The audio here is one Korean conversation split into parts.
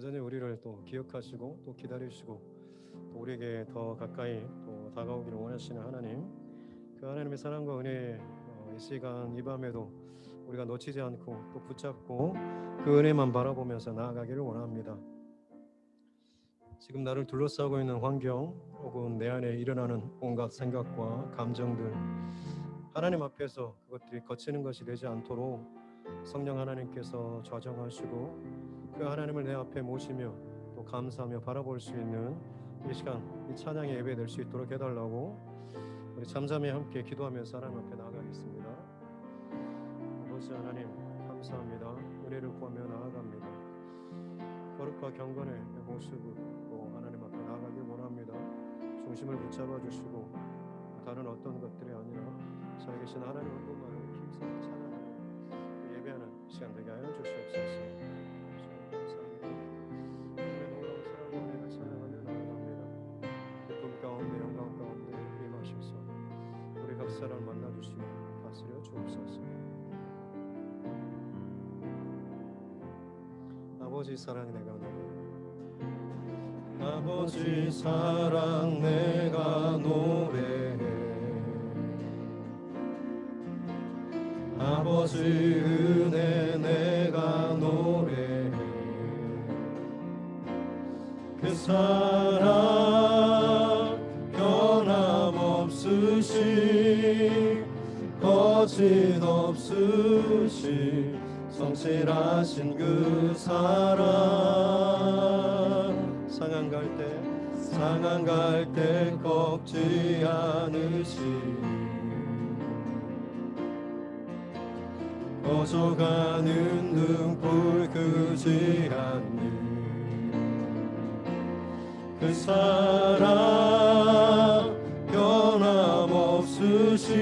여전히 우리를 또 기억하시고 또 기다리시고 또 우리에게 더 가까이 또 다가오기를 원하시는 하나님, 그 하나님의 사랑과 은혜 이 시간 이 밤에도 우리가 놓치지 않고 또 붙잡고 그 은혜만 바라보면서 나아가기를 원합니다. 지금 나를 둘러싸고 있는 환경 혹은 내 안에 일어나는 온갖 생각과 감정들, 하나님 앞에서 그것들이 거치는 것이 되지 않도록 성령 하나님께서 좌정하시고 그 하나님을 내 앞에 모시며 또 감사하며 바라볼 수 있는 이 시간, 이 찬양의 예배 될 수 있도록 해달라고 우리 잠잠히 함께 기도하면서 하나님 앞에 나아가겠습니다. 아버지 하나님 감사합니다. 은혜를 구하며 나아갑니다. 거룩과 경건의 모습으로 또 하나님 앞에 나아가길 원합니다. 중심을 붙잡아 주시고 다른 어떤 것들이 아니라 살아 계신 하나님 한 분만을 힘써 찬양하며 예배하는 시간 되게 하여 주시옵소서. 감사합니다. 주님의 놀라운 사랑과 은혜를 찬양하며 나아갑니다. 기쁨 가운데 영광 가운데 임하셔서 우리 각 사람을 만나주시고 다스려 주옵소서. 아버지 사랑 내가 노래해, 아버지 사랑 내가 노래해, 아버지 은혜 내가 노래해, 그 사랑 변함없으시 거짓없으시 성실하신 그 사랑, 상한 갈 때 꺾지 않으시 꺼져가는 등불 끄지 않는 그 사랑 변함없으시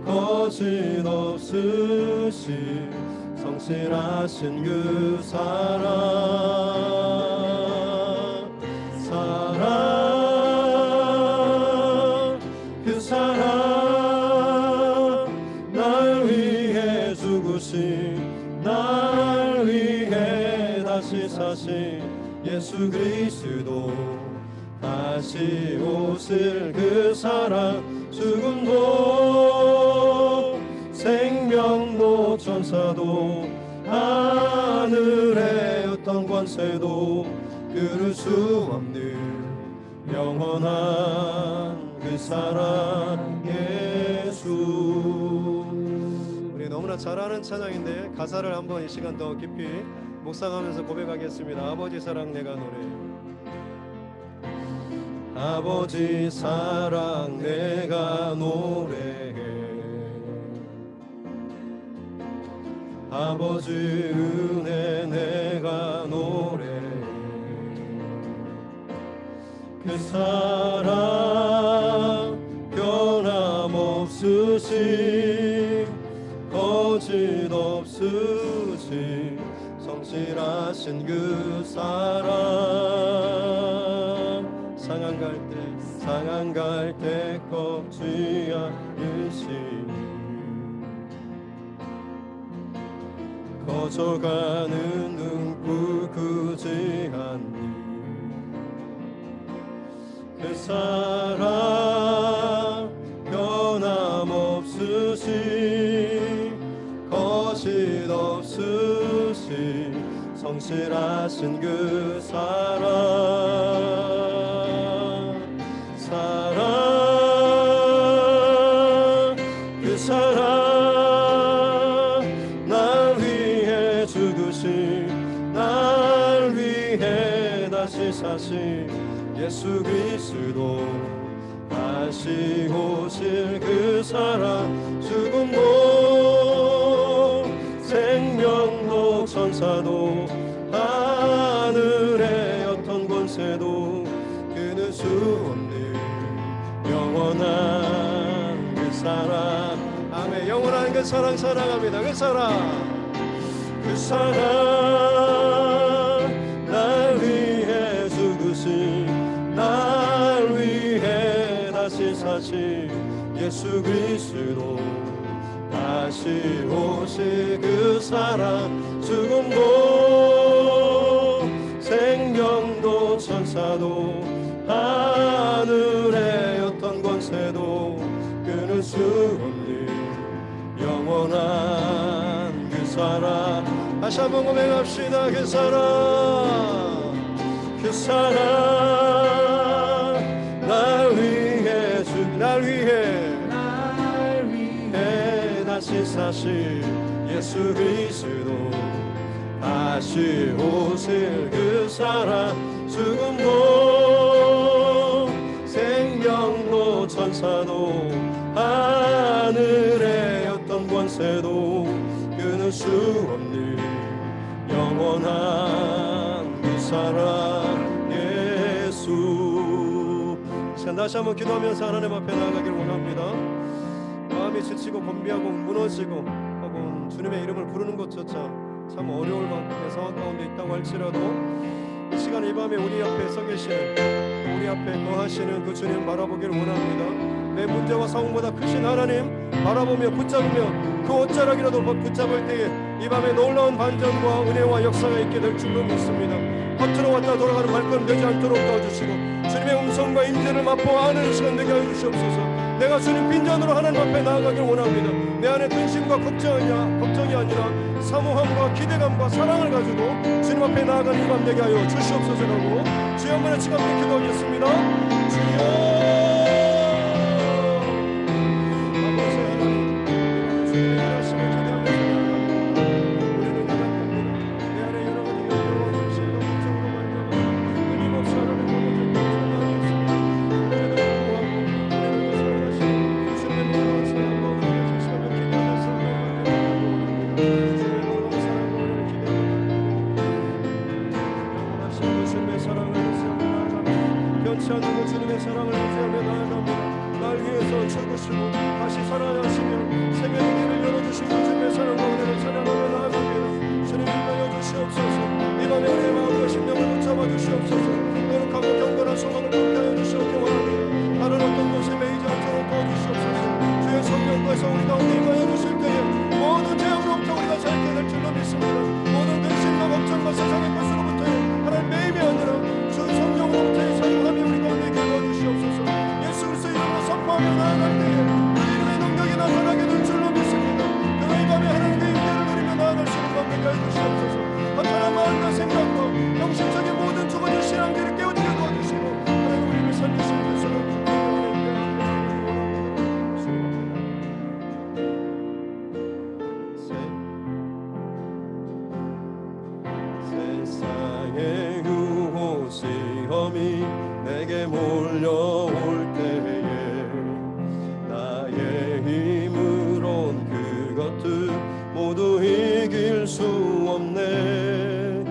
거짓없으시 성실하신 그 사랑 그 사랑 날 위해 죽으신 날 위해 다시 사신 예수 그리스도 다시 오실 그 사랑 죽음도 생명도 천사도 하늘의 어떤 권세도 끊을 수 없는 영원한 그 사랑 예수. 우리 너무나 잘 아는 찬양인데 가사를 한번 이 시간 더 깊이 묵상하면서 고백하겠습니다. 아버지 사랑 내가 노래해, 아버지 사랑 내가 노래해, 아버지 은혜 내가 노래해, 그 사랑 변함없으시 거짓없으시 성실하신 그 사랑, 상한 갈 때 꺾지 않으시니 꺼져가는 등불 끄지 않니 그 사랑 변함없으시 거짓없으시 성실하신 그 사랑 그 사랑 날 위해 죽으신 날 위해 다시 사신 예수 그리스도 다시 오실 그 사랑 죽음도 생명도 천사도 하늘의 어떤 권세도 끊을 수 없는 영원한 그 사랑. 아멘. 영원한 그 사랑 사랑합니다. 그 사랑 날 위해 죽으신 날 위해 다시 사신 예수 그리스도 다시 오실 그 사랑 죽음도 생명도 천사도 하늘의 어떤 권세도 끊을 수 없는 영원한 그 사랑. 다시 한번 고백합시다. 그 사랑, 그 사랑, 날 위해 다시 사실 예수 그리스도 다시 오실 그 사랑. 죽음도 생명도 천사도 하늘의 어떤 권세도 끊을 수 없는 영원한 그 사랑 예수. 다시 한번 기도하면서 하나님 앞에 나아가길 원합니다. 마음이 지치고 곤비하고 무너지고 혹은 주님의 이름을 부르는 것조차 참 어려울 만큼의 상황 가운데 있다고 할지라도 이 시간 이 밤에 우리 앞에 서 계시는, 우리 앞에 거하시는 그 주님 바라보길 원합니다. 내 문제와 상황보다 크신 하나님 바라보며 붙잡으며 그 옷자락이라도 붙잡을 때에 이 밤에 놀라운 반전과 은혜와 역사가 있게 될 줄로 믿습니다. 겉으로 왔다 돌아가는 발걸음 되지 않도록 도와주시고 주님의 음성과 임재를 맛보아하는 시간 되게 하여 주시옵소서. 내가 주님 빈전으로 하나님 앞에 나아가길 원합니다. 내 안에 근심과 걱정이 아니라 사모함과 기대감과 사랑을 가지고 주님 앞에 나아가는 이 밤 되게 하여 주시옵소서라고 주여 한 번에 지금 함께 기도하겠습니다. 주여 아버지 하나님, 주님의 말씀을 기대하면서 우리는 나갑니다. 내 안에 여러 가지 염려와 근심과 걱정으로 말미암아 끊임없이 하나님 변치 않는 주님의 사랑을 의지하며 나아갑니다. 날 위해서 죽으시고 다시 살아나시며 생명의 길을 열어주신 주님의 사랑과 은혜를 찬양하며 나아갑니다. 주님 인하여 주시옵소서. 이 밤에 우리의 마음과 심령을 붙잡아 주시옵소서. 거룩하고 경건한 소망을 갖게 하여 주시옵기 원합니다. 다른 어떤 것에 매이지 않도록 도와주시옵소서. 주의 성령께서 우리 가운데 임하여 주실 때에 모든 죄악으로부터 우리가 자유케 될 줄로 믿습니다. 모든 근심과 걱정과 세상의 것으로부터의 하나님 매임이 아니라 주 성령으로부터의 자유함이 우리 가운데 있게 도와주시옵소서. 예수 그리스도의 이름으로 선포하며 나아갈 때에 그 이름의 능력이 나타나게 될 줄로 믿습니다. 그가 이 밤에 하나님의 임재를 누리며 나아갈 수 있는 것 되게 해주시옵소서. 허탄한 마음과 생각과 영신적인 모든 죽어진 신앙들을 깨우치게 도와주시고 하나님 우리를 살리시는 것으로 세상의 유혹 시험이 내게 몰려올 때에 나의 힘으론 그것들 모두 이길 수 없네.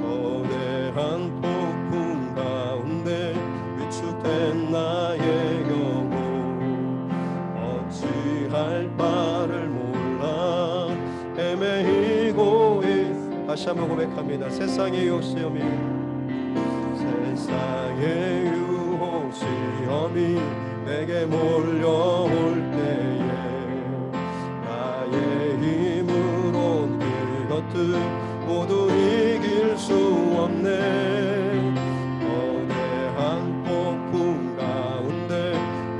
거대한 폭풍 가운데 위축된 나의 영혼 어찌할 바를 몰라 헤매이고 다시 한번 고백합니다. 세상의 유혹 시험이 내게 몰려올 때에 나의 힘으론 그것들 모두 이길 수 없네. 거대한 폭풍 가운데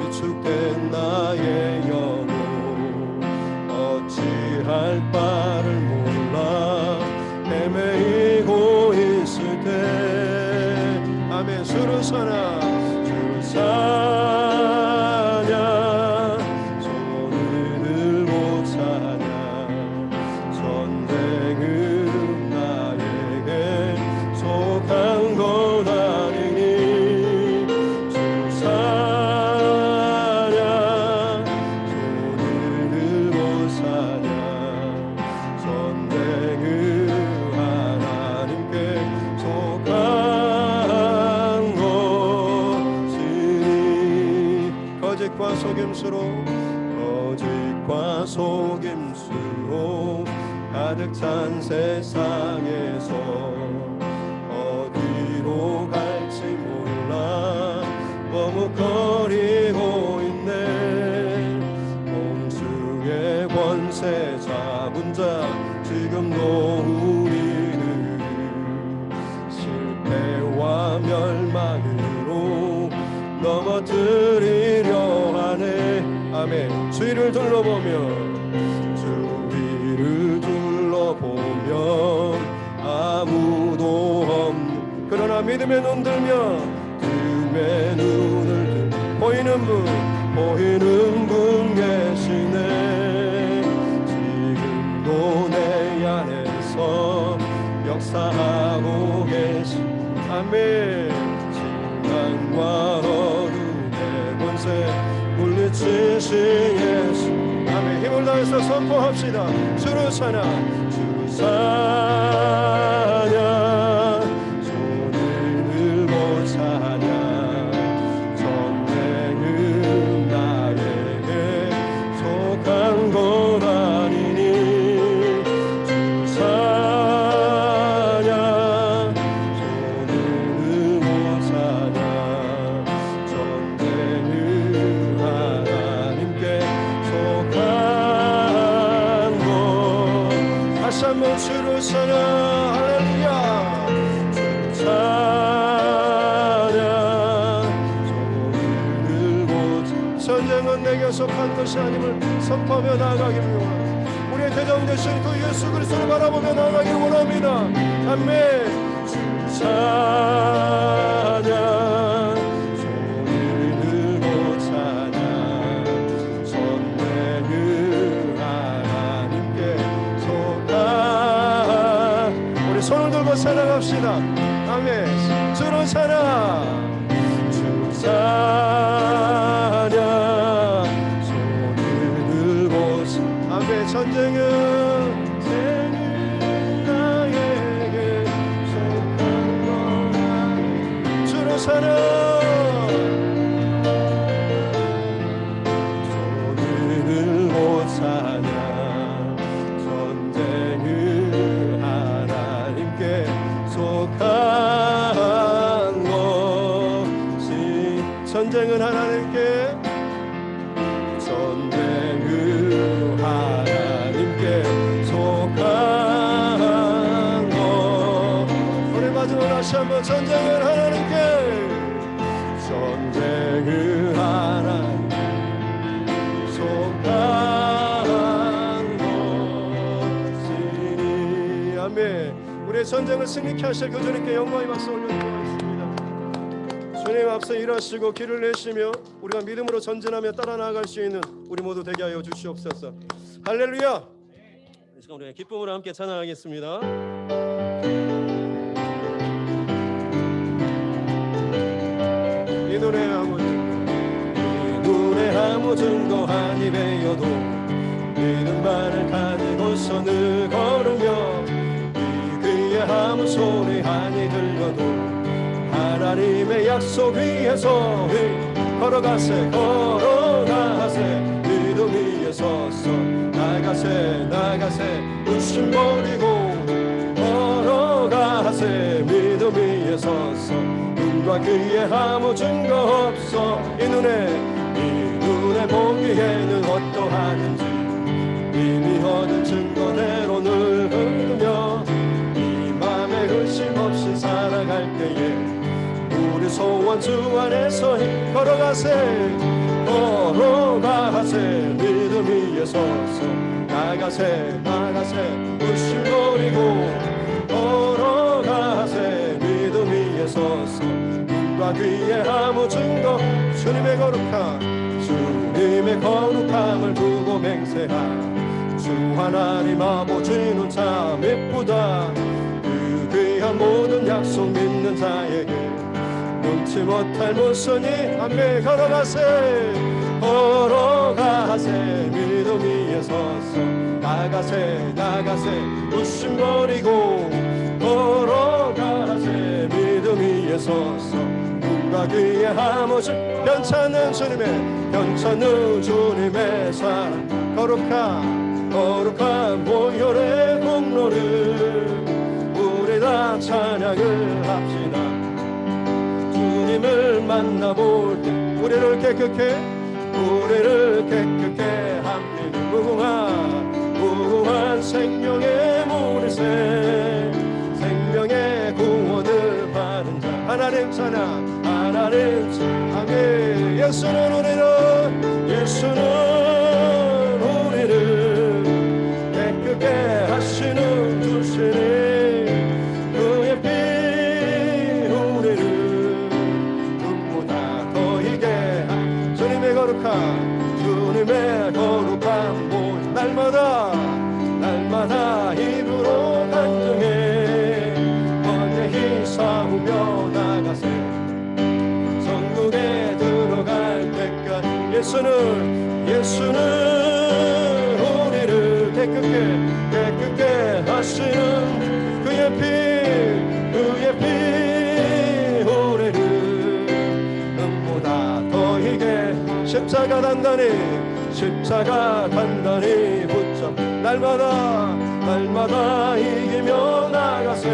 위축된 나의 영혼 어찌할 바를 몰라 헤매이고 있을 때 아멘. 주를 사나 주를 사냐 손을 들고 사냐 전쟁은 나에게 속한 것 아니니 주를 사냐 손을 들고 사냐 전쟁은 하나님께 속한 것이니 거짓과 속임수로 가득 찬 세상에서 어디로 갈지 몰라 머뭇거리고 있네. 홍수의 권세 잡은 자 지금도 우리는 실패 드리려 하네. 아멘. 주위를 둘러보면 주위를 둘러보면 아무도 없는, 그러나 믿음의 눈 들면 믿음의 눈을 들 보이는 분 계시네. 지금도 내 안에서 역사하고 계시. 아멘. 진강과 어둠의 권세 물리치신 예수. 아멘. 힘을 다해서 선포합시다. 주를 찬양, 주 찬양, 손을 들고 찬양. 전쟁은 나에게 속한 것 아니니. 주 찬양, 손을 들고 찬양. 전쟁은 하나님께 속한 것. 다시 한번 주를 찬양. 할렐루야. 주 찬양, 손을 들고. 전쟁은 내게 속한 것이 아님을 선포하며 나아가기를 원합니다. 우리의 대장 되신 그 예수 그리스도를 바라보며 나아가기를 원합니다. 아멘. 주 찬양, 손을 들고 찬양. 전쟁은 하나님께 속한. 우리 손을 들고 찬양합시다. 아멘. 주로 찬양, 주 찬양, 손을 들고. 아멘. 전쟁은 나에게 속한 것. 주로 찬양, 손을 들고 찬양. 전쟁은 하나님께 속한 것이. 전쟁은 하나님께, 전쟁은 하나님께 속한 것. 우리 마지막 다시 한번 전쟁은 하나님께, 전쟁은 하나님께 속한 것이니. 아멘. 우리의 전쟁을 승리케 하실 그 주님께 영광의 박수 올려드리겠습니다. 주님 앞서 일하시고 길을 내시며 우리가 믿음으로 전진하며 따라 나아갈 수 있는 우리 모두 되게 하여 주시옵소서. 할렐루야. 이 시간 우리 기쁨으로 함께 찬양하겠습니다. 이 눈에 아무 증거 한 입에여도 믿음 반을 가지고서 늘 걸으며 이 귀에 아무 소리 한이 들려도 하나님의 약속 위에서 걸어가세 믿음 위에 서서 나가세 웃음 버리고 걸어가세 믿음 위에 서서 눈과 귀에 아무 증거 없어. 이 눈에 보기에는 어떠하는지 이미 얻은 증거대로 늘 흐르며 이 맘에 의심 없이 살아갈 때에 우리 소원 주 안에서 걸어가세 믿음 위에 서서 나가세 의심 버리고 걸어가세 믿음 위에 서서 눈과 귀에 아무 증거. 주님의 거룩함을 두고 맹세하. 주 하나님 아버지는 참 예쁘다. 그 귀한 모든 약속 믿는 자에게 눈치 못할 무선이. 아멘. 걸어가세 믿음 위에 서서 나가세 웃음 버리고 걸어가세 믿음 위에 서서 눈과 귀에 아무 변찮는 주님의 사랑. 거룩한 보혈의 공로를 우리 다 찬양을 합시다. 주님을 만나볼 때 우리를 깨끗게 합니다. 무궁한 생명의 물새 생명의 구원을 받은 자 하나님 찬양 하는 자. 아멘. 예수는 우리를 깨끗게 하시는 주시니 그의 피 우리를 눈보다 더 희게 주님의 거룩한 본 날마다 입으로 간증해 번뇌히 사우며 나가세 천국에 들어갈 때까지 예수는 우리를 깨끗게 하시는 그의 피 우리를 눈보다 더 희게 십자가 단단히 붙잡 날마다 이기며 나가세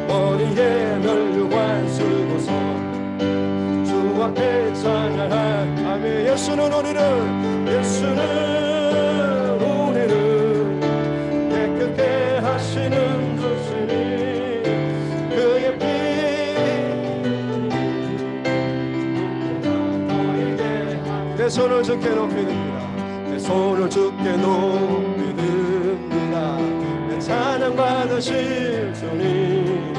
머리에 면류관 쓰고서 주 앞에 찬양할 아멘. 예수는 우리를 깨끗게 하시는 주시니 그의 피 내 손을 주께 높이 듭니다. 내 손을 주께 높이 듭니다. 내 찬양 받으실 주님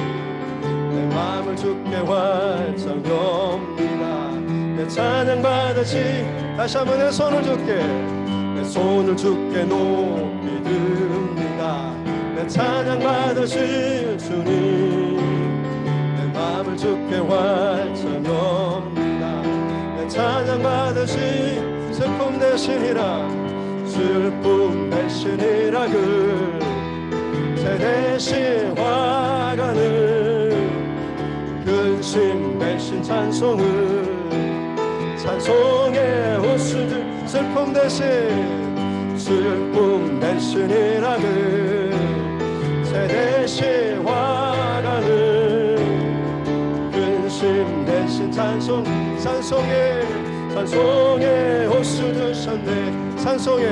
내 마음을 주께 활짝 엽니다. 내 찬양 다시 한번 내 손을 주께 높이 듭니다. 내 찬양 받으실 주님 내 마음을 주께 활짝 엽니다. 내 찬양 받으실 슬픔 대신이라 그새 대신 화가는 근심 대신 찬송의 호수들 슬픔 대신이라 그새 대신 화가는 근심 대신 찬송의 호수 주셨네. 찬송의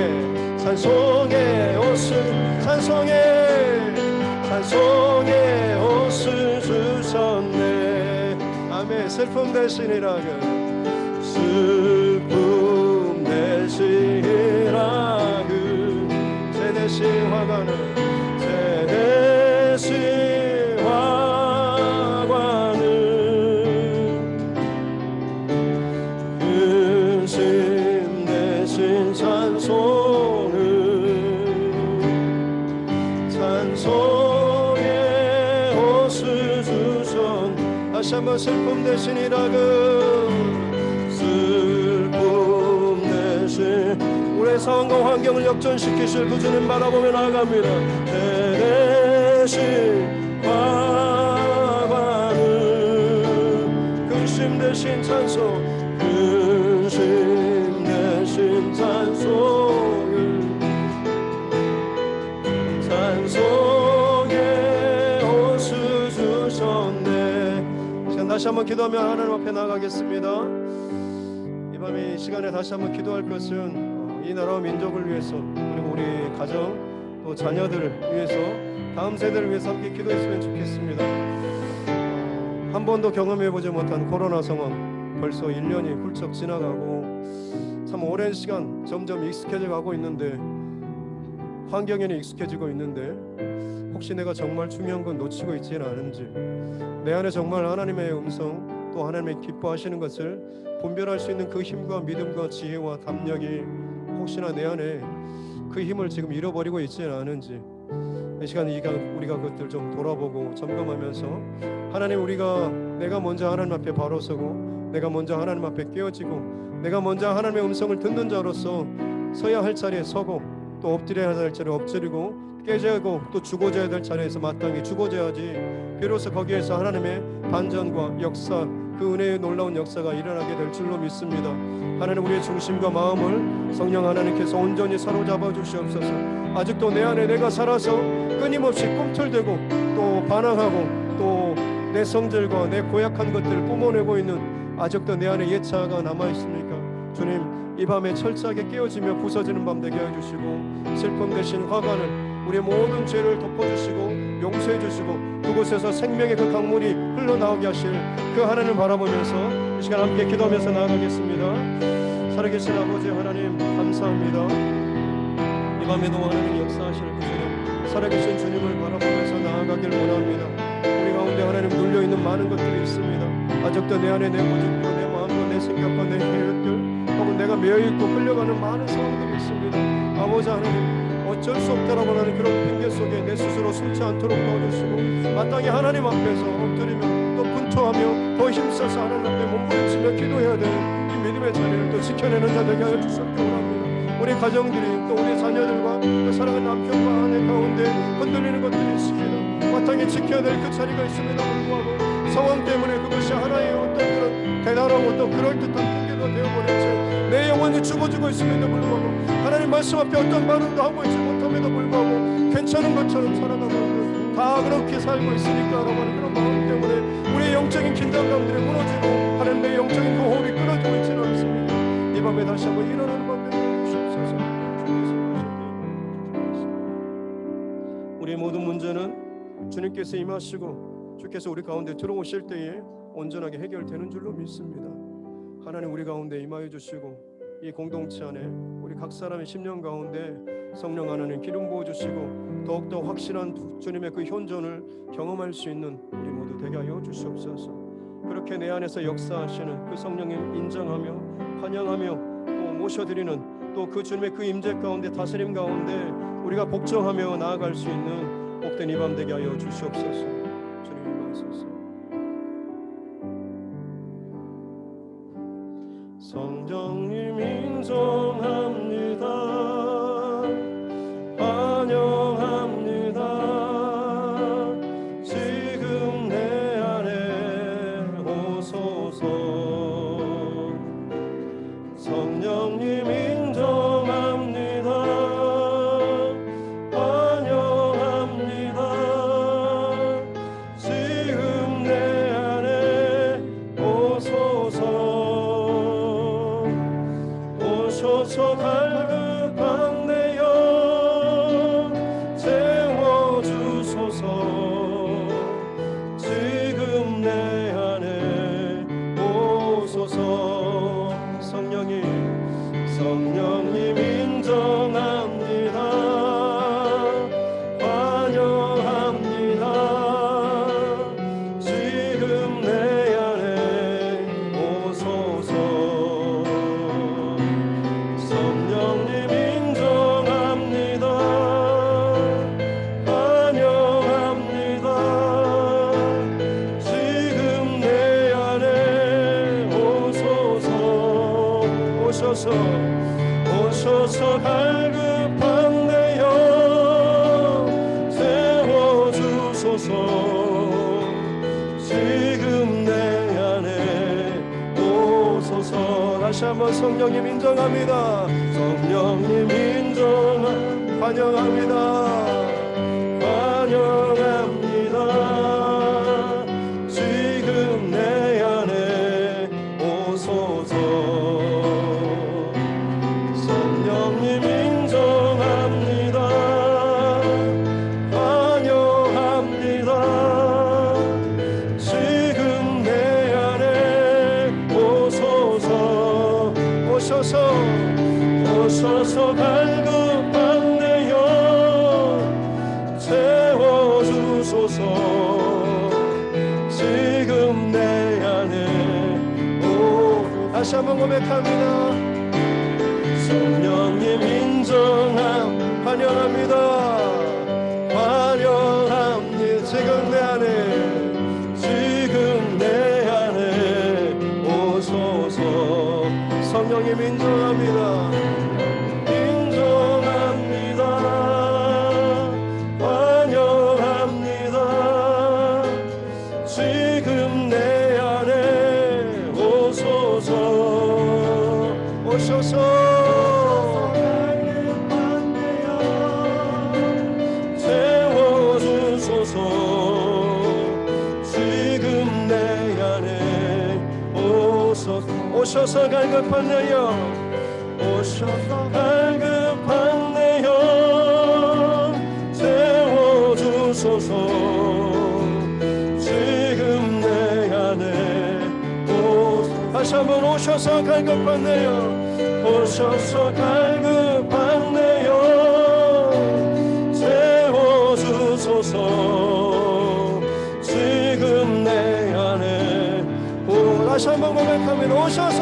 호수 주셨네. 아멘. 슬픔 대신이라 새 대신 화관은 근심 대신 찬송의 호수 주셨네. 다시 한번 슬픔 대신이라 슬픔 대신 우리의 상황과 환경을 역전시키실 그 주님 바라보며 나아갑니다. 대신 화관은 근심 대신 찬송의 호수 주셨네. 시간 다시 한번 기도하며 하나님 앞에 나아가겠습니다. 이 밤 이 시간에 다시 한번 기도할 것은 이 나라와 민족을 위해서 그리고 우리 가정 또 자녀들을 위해서 다음 세대를 위해서 함께 기도했으면 좋겠습니다. 한 번도 경험해보지 못한 코로나 상황 벌써 1년이 훌쩍 지나가고 참 오랜 시간 점점 익숙해져 가고 있는데 환경에는 익숙해지고 있는데 혹시 내가 정말 중요한 건 놓치고 있지는 않은지 내 안에 정말 하나님의 음성 또 하나님의 기뻐하시는 것을 분별할 수 있는 그 힘과 믿음과 지혜와 담력이 혹시나 내 안에 그 힘을 지금 잃어버리고 있지는 않은지 이 시간에 우리가 그것들 좀 돌아보고 점검하면서 하나님 내가 먼저 하나님 앞에 바로 서고 내가 먼저 하나님 앞에 깨어지고 내가 먼저 하나님의 음성을 듣는 자로서 서야 할 자리에 서고 또 엎드려야 할 자리에 엎드리고 깨져야고 또 죽어져야 될 자리에서 마땅히 죽어져야지 비로소 거기에서 하나님의 반전과 역사 그 은혜의 놀라운 역사가 일어나게 될 줄로 믿습니다. 하나님 우리의 중심과 마음을 성령 하나님께서 온전히 사로잡아 주시옵소서. 아직도 내 안에 내가 살아서 끊임없이 꿈틀대고 또 반항하고 또 내 성질과 내 고약한 것들을 뿜어내고 있는 아직도 내 안에 옛 자아가 남아있습니까? 주님 이 밤에 철저하게 깨어지며 부서지는 밤 되게 해주시고 슬픔 대신 화관을 우리의 모든 죄를 덮어주시고 용서해 주시고 그곳에서 생명의 그 강물이 흘러나오게 하실 그 하나님을 바라보면서 이 시간 함께 기도하면서 나아가겠습니다. 살아계신 아버지 하나님 감사합니다. 이 밤에도 하나님 역사하실 그 주님, 살아계신 주님을 바라보면서 나아가길 원합니다. 우리 가운데 하나님 눌려있는 많은 것들이 있습니다. 아직도 내 안에 내 고집과 내 마음과 내 생각과 내 계획들 혹은 내가 매여있고 끌려가는 많은 상황들이 있습니다. 아버지 하나님 어쩔 수 없다라고 하는 그런 핑계 속에 내 스스로 숨지 않도록 도와주시고 마땅히 하나님 앞에서 엎드리며 또 분투하며 더 힘써서 하나님 앞에 몸부림치며 기도해야 되는 이 믿음의 자리를 또 지켜내는 자 되게 하여 주시옵기 원합니다. 우리 가정들이 또 우리 자녀들과 또 사랑하는 남편과 아내 가운데 흔들리는 것들이 있습니다. 마땅히 지켜야 될 그 자리가 있음에도 불구하고 상황 때문에 그것이 하나의 어떤 그런 대단하고 또 그럴듯한 핑계가 되어버린 채 내 영혼이 죽어지고 있음에도 불구하고 하나님 말씀 앞에 어떤 반응도 하고 있지 못함에도 불구하고 괜찮은 것처럼 살아가고 다 그렇게 살고 있으니까 라고 하는 그런 마음 때문에 우리의 영적인 긴장감들이 무너지고 하나님의 영적인 그 호흡이 끊어지고 있지는 않습니다. 이 밤에 다시 한번 일어나는 밤 되게 주옵소서. 우리의 모든 문제는 주님께서 임하시고 주께서 우리 가운데 들어오실 때에 온전하게 해결되는 줄로 믿습니다. 하나님 우리 가운데 임하여 주시고 이 공동체 안에 우리 각 사람의 심령 가운데 성령 하나님 기름 부어 주시고 더욱더 확실한 주님의 그 현존을 경험할 수 있는 우리 모두 되게 하여 주시옵소서. 그렇게 내 안에서 역사하시는 그 성령님 인정하며 환영하며 또 모셔드리는 또 그 주님의 그 임재 가운데 다스림 가운데 우리가 복종하며 나아갈 수 있는 복된 이 밤 되게 하여 주시옵소서. 주님 임하소서. 성령님 인정합니다. 환영합니다. 지금 내 안에 오소서. 성령님 인정합니다. 환영합니다. 지금 내 안에 오소서. 오셔서 갈급한 내 영 채워주소서. 지금 내 안에 오소서. 성령님 인정합니다. 환영합니다. 지금 내 안에 오소서. 성령님 인정합니다. 환영합니다. 지금 내 안에 오소서. 오셔서 갈급한 내 영 채워주소서. 지금 내 안에 오소서. 다시 한번 성령님 인정합니다. 성령님 환영합니다. 환영합니다. 지금 내 안에 오소서. 성령님 인정합니다. 환영합니다. 지금 내 안에 오소서. 오셔서 갈급한 내 영 채워주소서. 지금 내 안에 다시 한번 고백합니다. 성령님 환영합니다. 환영합니다. 지금 내 안에 오소서. 성령님 인정합니다. 환영합니다. 지금 내 안에 오소서. 오셔서 지금 내 안에 오셔서 갈급한 내 영 오셔서 갈급한 내 영 오소서. 지금 내 안에 다시 한번 오셔서 갈급하네요. 오셔서 갈급하네요. 채워주소서. 지금 내 안에 다시 한번 고백하면 오셔서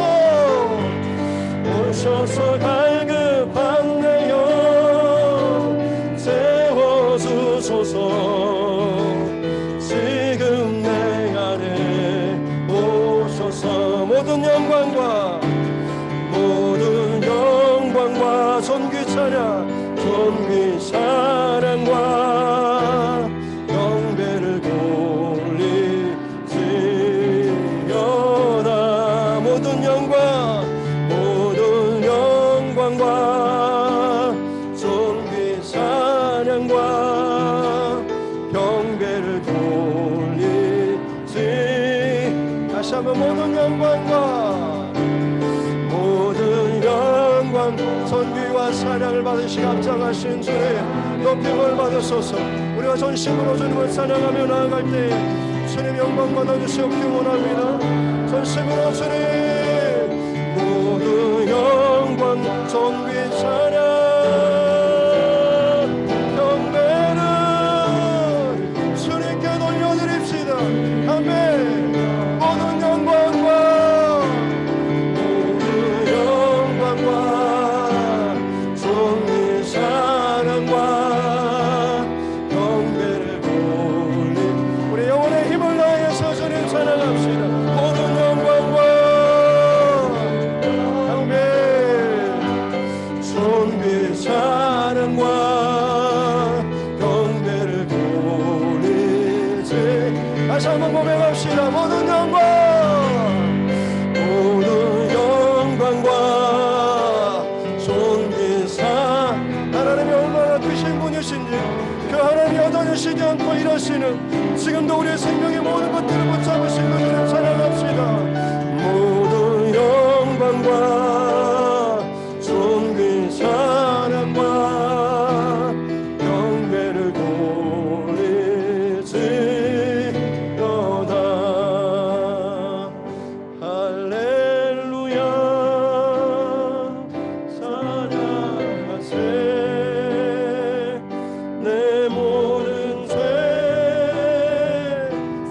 갈급하네요. 채워주소서. 지금 내 안에 오셔서. 모든 영광과 존귀 찬양, 존귀 찬양과 경배를 돌리지어다. 모든 영광과 존귀 찬양과 경배를 돌리지. 다시 한번 모든 영광 존귀와 찬양을 받으시 감상하신 주님 높임을 받으소서. 우리가 전심으로 주님을 찬양하며 나아갈 때 주님 영광 받아주시옵기 원합니다. 전심으로 주님 모든 영광 존귀 찬양 경배를 주님께 돌려드립시다. 아멘. 모든 영광과 존귀 찬양과 경배를 돌리. 우리 영혼의 힘을 다해서 주님 찬양합시다. 모든 영광과 경배 존귀 찬양과 경배를 돌리지. 다시 한번 고백합시다. 모든 영광과 존귀 하나님이 얼마나 크신 분이신지 그 하나님이 여전하시지 않고 일하시는 지금도 우리의 생명의 모든 것들을 붙잡으신 분을 찬양합시다. 모든 영광과 존귀 찬양과 경배를 돌리지어다. 할렐루야 찬양하세. 내 모든 죄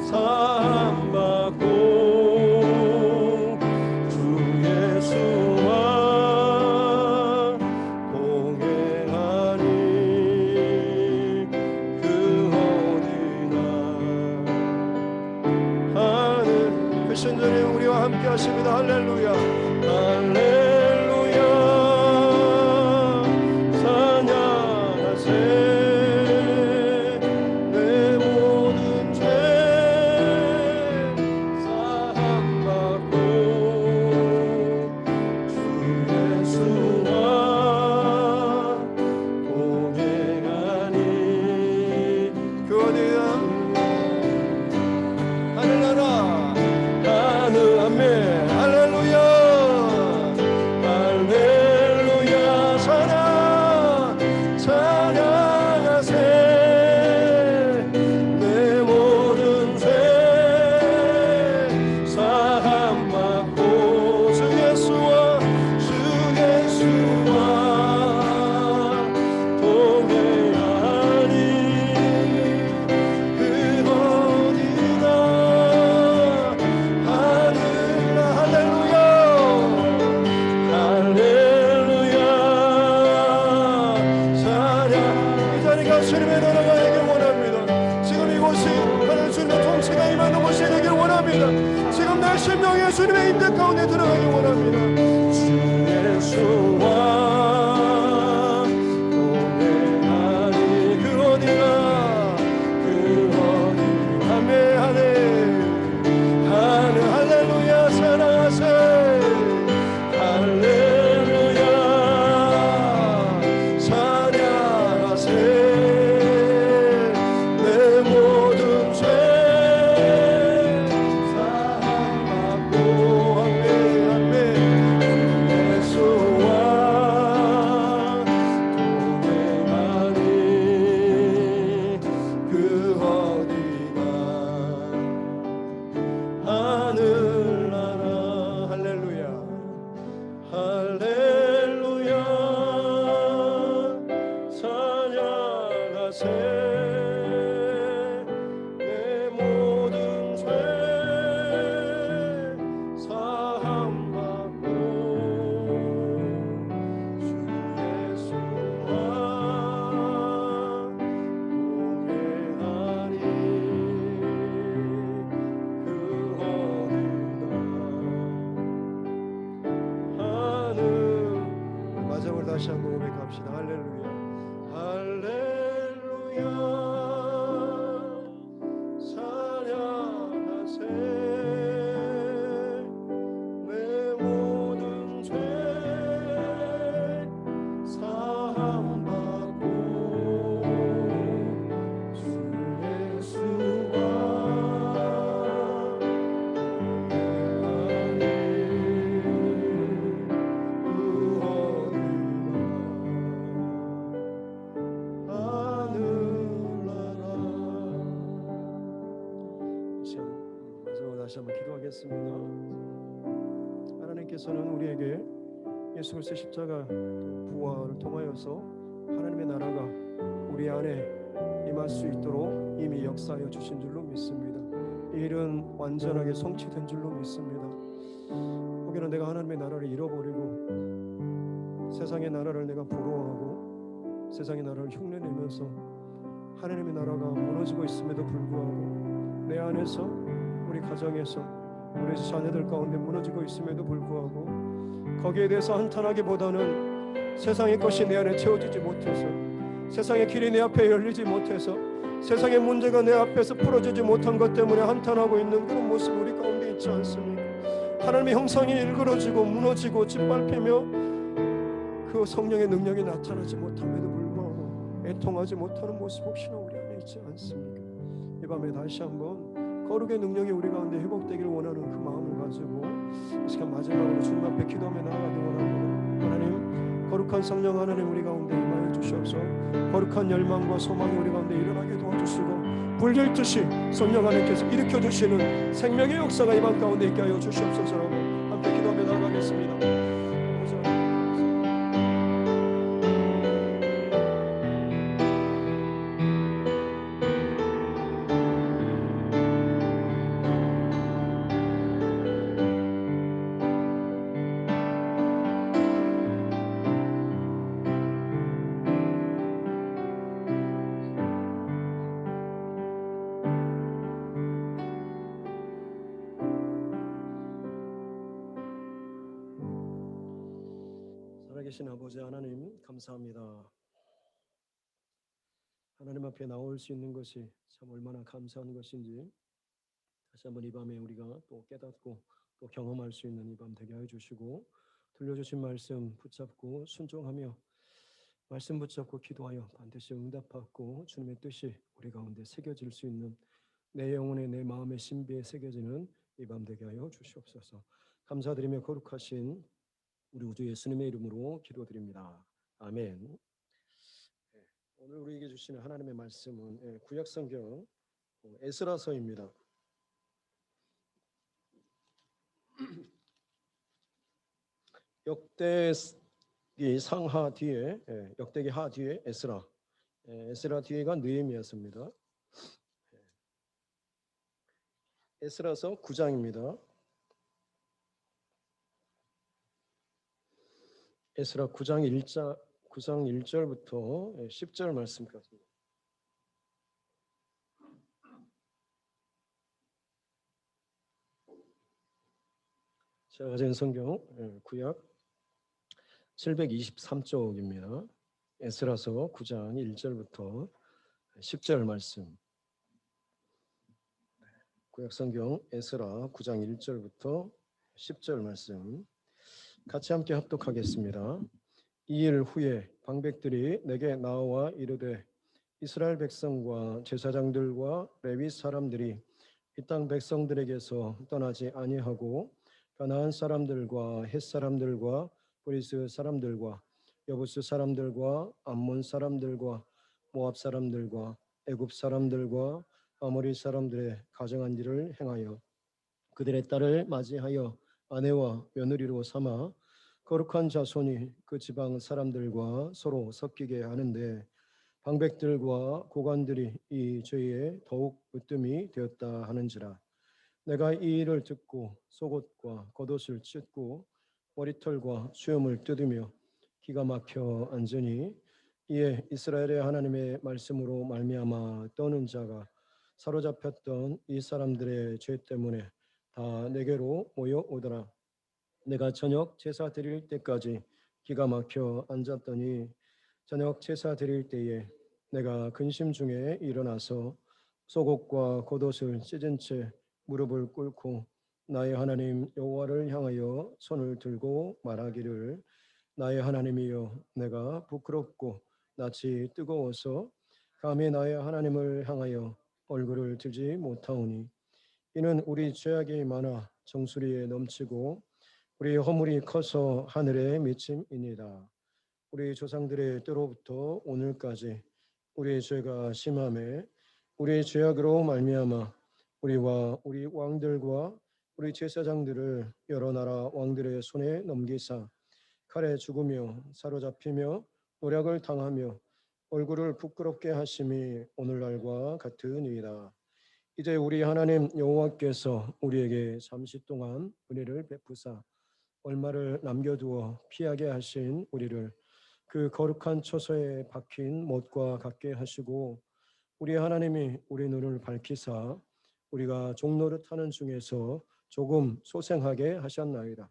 사함받고 주 예수와 동행하니 그 어디나 하늘 크신 주님 우리와 함께 하십니다. 할렐루야 할렐루야 찬양하세. 내 모든 죄 사함받고 주 예수와 동행하니 그 어디나 하늘나라 하늘 아멘. 할렐루야 할렐루야 찬양 찬양하세. 내 모든 죄 사함받고 주 예수와 동행하니 그 어디나 하늘나. 할렐루야 할렐루야 찬양. 이 자리가 주님의 나라가 되길 원합니다. 지금 이곳이 하나님 주님의 통치가 임하는 곳이 되길 원합니다. 지금 내 심령에 주님의 임재 가운데 들어가길 원합니다. 주 예수와 동행하니 그 어디나 아멘. 하늘 할렐루야 사랑하세. 할렐루야 찬양하세. 내 모든 죄 사함받고 아멘. 할렐루야 찬양하세 내 모든 죄 사함받고 주 예수와 동행하니 그 어디나 하늘 마지막으로 다시 한번 고백합시다. 할렐루야 할렐루야 찬양하세 내 모든 죄 사함받고 주 예수와 다시 한번 기도하겠습니다. 하나님께서는 우리에게 예수 그리스도의 십자가 부활을 통하여서 하나님의 나라가 우리 안에 임할 수 있도록 이미 역사하여 주신 줄로 믿습니다. 이 일은 완전하게 성취된 줄로 믿습니다. 혹여나 내가 하나님의 나라를 잃어버리고 세상의 나라를 내가 부러워하고 세상의 나라를 흉내내면서 하나님의 나라가 무너지고 있음에도 불구하고 내 안에서 우리 가정에서 우리 자녀들 가운데 무너지고 있음에도 불구하고 거기에 대해서 한탄하기보다는 세상의 것이 내 안에 채워지지 못해서 세상의 길이 내 앞에 열리지 못해서 세상의 문제가 내 앞에서 풀어지지 못한 것 때문에 한탄하고 있는 그런 모습 우리 가운데 있지 않습니까? 하나님의 형상이 일그러지고 무너지고 짓밟히며 그 성령의 능력이 나타나지 못함에도 불구하고 애통하지 못하는 모습 혹시나 우리 안에 있지 않습니까? 이 밤에 다시 한번 거룩의 능력이 우리 가운데 회복되기를 원하는 그 마음을 가지고 이 시간 마지막으로 주님 앞에 기도하며 나아가기 원합니다. 하나님 거룩한 성령 하나님 우리 가운데 임하여 주시옵소서. 거룩한 열망과 소망이 우리 가운데 일어나게 도와주시고 불길듯이 성령 하나님께서 일으켜 주시는 생명의 역사가 이 밤 가운데 있게 하여 주시옵소서라고 함께 기도하며 나아가겠습니다. 살아계신 아버지 하나님 감사합니다. 하나님 앞에 나올 수 있는 것이 참 얼마나 감사한 것인지 다시 한번 이 밤에 우리가 또 깨닫고 또 경험할 수 있는 이 밤 되게 해 주시고 들려주신 말씀 붙잡고 순종하며 말씀 붙잡고 기도하여 반드시 응답받고 주님의 뜻이 우리 가운데 새겨질 수 있는 내 영혼의 내 마음의 신비에 새겨지는 이 밤 되게 하여 주시옵소서. 감사드리며 거룩하신 우리 우주 예수님의 이름으로 기도드립니다. 아멘. 오늘 우리에게 주시는 하나님의 말씀은 구약성경 에스라서입니다. 역대기 상하 뒤에 역대기 하 뒤에 에스라 뒤에가 느헤미야서입니다. 에스라서 9장입니다. 에스라 9장 1절부터 10절 말씀까지. 제가 가진 성경 구약 723쪽입니다. 에스라서 9장 1절부터 10절 말씀. 구약 성경 에스라 9장 1절부터 10절 말씀 같이 함께 합독하겠습니다. 이 일 후에 방백들이 내게 나와 이르되 이스라엘 백성과 제사장들과 레위 사람들이 이 땅 백성들에게서 떠나지 아니하고 가나안 사람들과 헷 사람들과 브리스 사람들과 여부스 사람들과 암몬 사람들과 모압 사람들과 애굽 사람들과 아모리 사람들의 가정한 일을 행하여 그들의 딸을 맞이하여 아내와 며느리로 삼아 거룩한 자손이 그 지방 사람들과 서로 섞이게 하는데 방백들과 고관들이 이 죄에 더욱 으뜸이 되었다 하는지라. 내가 이 일을 듣고 속옷과 겉옷을 찢고 머리털과 수염을 뜯으며 기가 막혀 앉으니 이에 이스라엘의 하나님의 말씀으로 말미암아 떠는 자가 사로잡혔던 이 사람들의 죄 때문에 다 내게로 모여오더라. 내가 저녁 제사 드릴 때까지 기가 막혀 앉았더니 저녁 제사 드릴 때에 내가 근심 중에 일어나서 속옷과 겉옷을 찢은 채 무릎을 꿇고 나의 하나님 여호와를 향하여 손을 들고 말하기를 나의 하나님이여 내가 부끄럽고 낯이 뜨거워서 감히 나의 하나님을 향하여 얼굴을 들지 못하오니 이는 우리 죄악이 많아 정수리에 넘치고 우리 허물이 커서 하늘에 미침이니이다. 우리 조상들의 때로부터 오늘까지 우리의 죄가 심함에 우리의 죄악으로 말미암아 우리와 우리 왕들과 우리 제사장들을 여러 나라 왕들의 손에 넘기사 칼에 죽으며 사로잡히며 노략을 당하며 얼굴을 부끄럽게 하심이 오늘날과 같으니이다. 이제 우리 하나님 여호와께서 우리에게 잠시 동안 은혜를 베푸사 얼마를 남겨두어 피하게 하신 우리를 그 거룩한 처소에 박힌 못과 같게 하시고 우리 하나님이 우리 눈을 밝히사 우리가 종노릇하는 중에서 조금 소생하게 하셨나이다.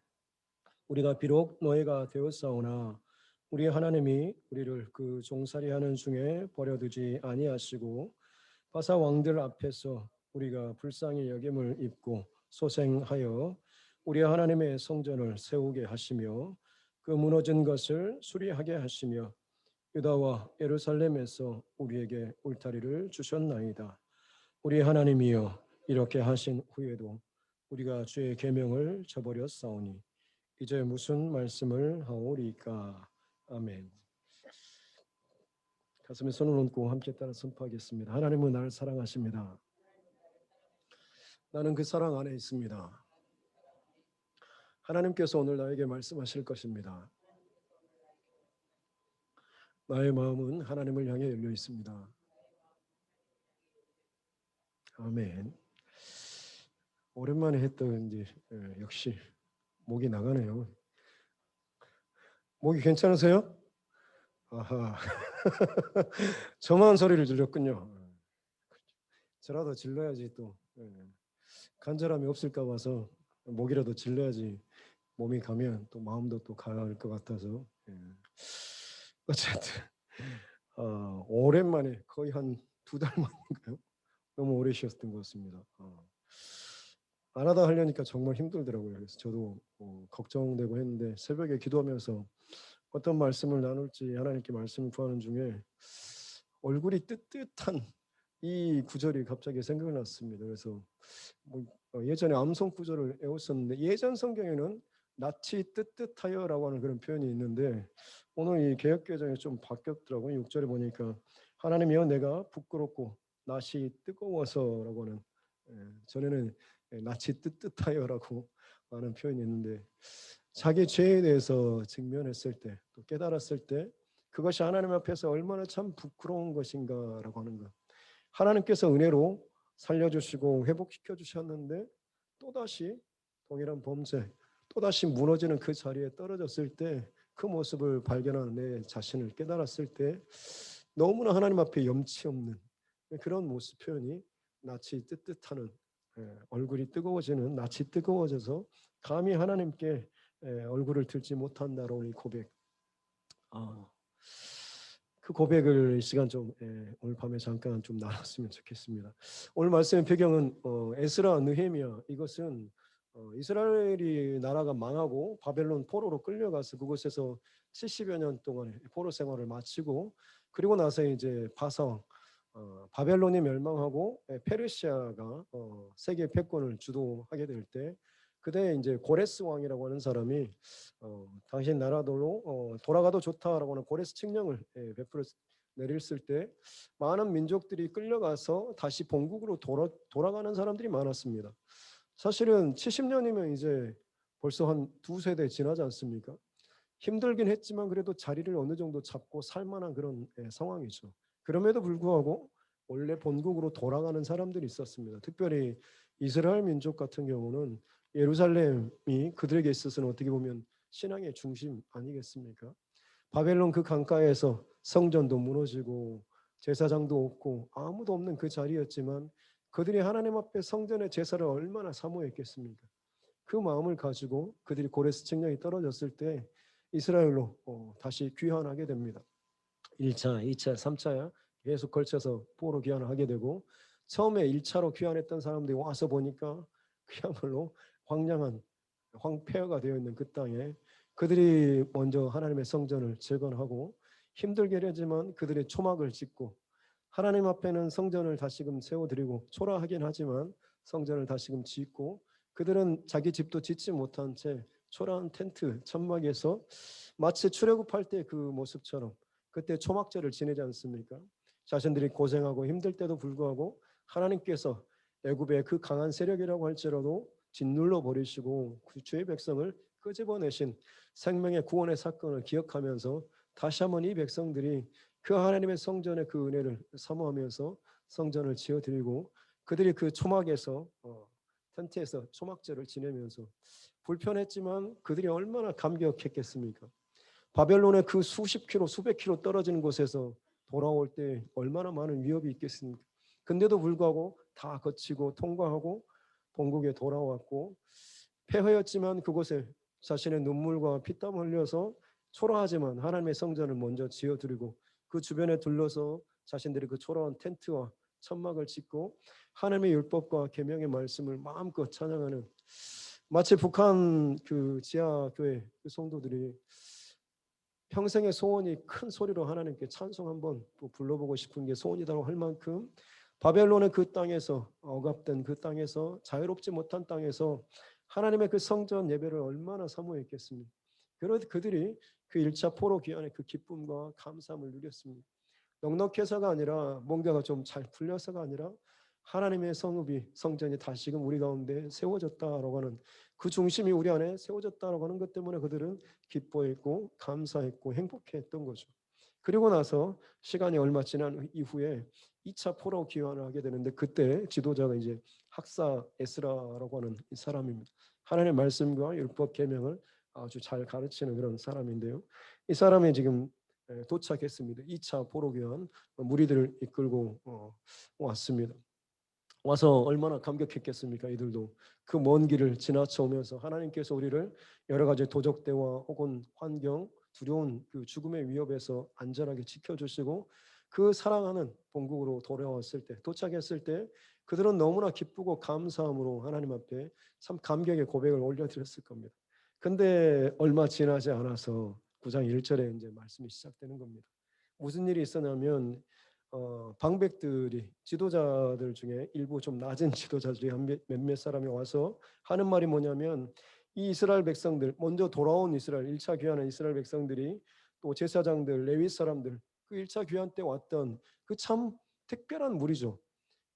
우리가 비록 노예가 되었사오나 우리 하나님이 우리를 그 종살이하는 중에 버려두지 아니하시고 바사 왕들 앞에서 우리가 불쌍히 여김을 입고 소생하여 우리 하나님의 성전을 세우게 하시며 그 무너진 것을 수리하게 하시며 유다와 예루살렘에서 우리에게 울타리를 주셨나이다. 우리 하나님이여 이렇게 하신 후에도 우리가 주의 계명을 저버렸사오니 이제 무슨 말씀을 하오리까. 아멘. 가슴에 손을 얹고 함께 따라 선포하겠습니다. 하나님은 나를 사랑하십니다. 나는 그 사랑 안에 있습니다. 하나님께서 오늘 나에게 말씀하실 것입니다. 나의 마음은 하나님을 향해 열려 있습니다. 아멘. 오랜만에 했던 이제 역시 목이 나가네요. 목이 괜찮으세요? 아하. 저만 소리를 질렀군요. 저라도 질러야지 또 간절함이 없을까 봐서 목이라도 질러야지 몸이 가면 또 마음도 또 가을 것 같아서 어쨌든 오랜만에 거의 한 2달 만인가요? 너무 오래 쉬었던 것 같습니다. 안 하다 하려니까 정말 힘들더라고요. 그래서 저도 걱정되고 했는데 새벽에 기도하면서 어떤 말씀을 나눌지 하나님께 말씀을 구하는 중에 얼굴이 뜨뜻한 이 구절이 갑자기 생각났습니다. 그래서 예전에 암송 구절을 외웠었는데 예전 성경에는 낯이 뜨뜻하여라고 하는 그런 표현이 있는데 오늘 이 개역개정에 좀 바뀌었더라고요. 6절에 보니까 하나님이여 내가 부끄럽고 낯이 뜨거워서라고 하는 전에는 낯이 뜨뜻하여라고 하는 표현이 있는데 자기 죄에 대해서 직면했을 때 또 깨달았을 때 그것이 하나님 앞에서 얼마나 참 부끄러운 것인가라고 하는 것. 하나님께서 은혜로 살려주시고 회복시켜 주셨는데 또다시 동일한 범죄 또다시 무너지는 그 자리에 떨어졌을 때 그 모습을 발견하는 내 자신을 깨달았을 때 너무나 하나님 앞에 염치 없는 그런 모습 표현이 낯이 뜨뜻하는 얼굴이 뜨거워지는 낯이 뜨거워져서 감히 하나님께 얼굴을 들지 못한다라는 이 고백. 그 고백을 이 시간 좀 오늘 밤에 잠깐 좀 나눴으면 좋겠습니다. 오늘 말씀의 배경은 에스라 느헤미야. 이것은 이스라엘이 나라가 망하고 바벨론 포로로 끌려가서 그곳에서 70여 년 동안의 포로 생활을 마치고 그리고 나서 이제 바사왕 바벨론이 멸망하고 페르시아가 세계 패권을 주도하게 될 때 그때 이제 고레스 왕이라고 하는 사람이 당신 나라들로 돌아가도 좋다라고 하는 고레스 칙령을 베풀어 내렸을 때 많은 민족들이 끌려가서 다시 본국으로 돌아가는 사람들이 많았습니다. 사실은 70년이면 이제 벌써 한 2세대 지나지 않습니까? 힘들긴 했지만 그래도 자리를 어느 정도 잡고 살 만한 그런 상황이죠. 그럼에도 불구하고 원래 본국으로 돌아가는 사람들이 있었습니다. 특별히 이스라엘 민족 같은 경우는 예루살렘이 그들에게 있어서는 어떻게 보면 신앙의 중심 아니겠습니까? 바벨론 그 강가에서 성전도 무너지고 제사장도 없고 아무도 없는 그 자리였지만 그들이 하나님 앞에 성전의 제사를 얼마나 사모했겠습니까? 그 마음을 가지고 그들이 고레스 측량이 떨어졌을 때 이스라엘로 다시 귀환하게 됩니다. 1차, 2차, 3차야 계속 걸쳐서 포로 귀환을 하게 되고 처음에 1차로 귀환했던 사람들이 와서 보니까 그야말로 황량한 황폐화가 되어 있는 그 땅에 그들이 먼저 하나님의 성전을 재건하고 힘들게 하지만 그들의 초막을 짓고 하나님 앞에는 성전을 다시금 세워드리고 초라하긴 하지만 성전을 다시금 짓고 그들은 자기 집도 짓지 못한 채 초라한 텐트 천막에서 마치 출애굽할 때 그 모습처럼 그때 초막절을 지내지 않습니까? 자신들이 고생하고 힘들 때도 불구하고 하나님께서 애굽의 그 강한 세력이라고 할지라도 짓눌러 버리시고 그 주의 백성을 끄집어내신 생명의 구원의 사건을 기억하면서 다시 한번 이 백성들이 그 하나님의 성전의 그 은혜를 사모하면서 성전을 지어드리고 그들이 그 초막에서 텐트에서 초막절을 지내면서 불편했지만 그들이 얼마나 감격했겠습니까? 바벨론의 그 수십 킬로 수백 킬로 떨어지는 곳에서 돌아올 때 얼마나 많은 위협이 있겠습니까? 근데도 불구하고 다 거치고 통과하고 본국에 돌아왔고 폐허였지만 그곳에 자신의 눈물과 피땀 흘려서 초라하지만 하나님의 성전을 먼저 지어드리고 그 주변에 둘러서 자신들이 그 초라한 텐트와 천막을 짓고 하나님의 율법과 계명의 말씀을 마음껏 찬양하는 마치 북한 그 지하교회 그 성도들이 평생의 소원이 큰 소리로 하나님께 찬송 한번 불러보고 싶은 게 소원이라고 할 만큼 바벨론의 그 땅에서 억압된 그 땅에서 자유롭지 못한 땅에서 하나님의 그 성전 예배를 얼마나 사모했겠습니까? 그래도 그들이 그 1차 포로 귀환의 그 기쁨과 감사함을 누렸습니다. 넉넉해서가 아니라 뭔가가 좀 잘 풀려서가 아니라 하나님의 성읍이 성전이 다시금 우리 가운데 세워졌다라고 하는 그 중심이 우리 안에 세워졌다라고 하는 것 때문에 그들은 기뻐했고 감사했고 행복했던 거죠. 그리고 나서 시간이 얼마 지난 이후에 2차 포로 귀환을 하게 되는데 그때 지도자가 이제 학사 에스라라고 하는 이 사람입니다. 하나님의 말씀과 율법 계명을 아주 잘 가르치는 그런 사람인데요. 이 사람이 지금 도착했습니다. 2차 포로 귀환 무리들을 이끌고 왔습니다. 와서 얼마나 감격했겠습니까? 이들도 그 먼 길을 지나쳐 오면서 하나님께서 우리를 여러 가지 도적대와 혹은 환경, 두려운 그 죽음의 위협에서 안전하게 지켜주시고 그 사랑하는 본국으로 돌아왔을 때, 도착했을 때 그들은 너무나 기쁘고 감사함으로 하나님 앞에 참 감격의 고백을 올려드렸을 겁니다. 근데 얼마 지나지 않아서 9장 1절에 이제 말씀이 시작되는 겁니다. 무슨 일이 있었냐면 방백들이 지도자들 중에 일부 좀 낮은 지도자들이 몇몇 사람이 와서 하는 말이 뭐냐면 이 이스라엘 백성들 먼저 돌아온 이스라엘 1차 귀환한 이스라엘 백성들이 또 제사장들 레위 사람들 그 1차 귀환 때 왔던 그 참 특별한 무리죠.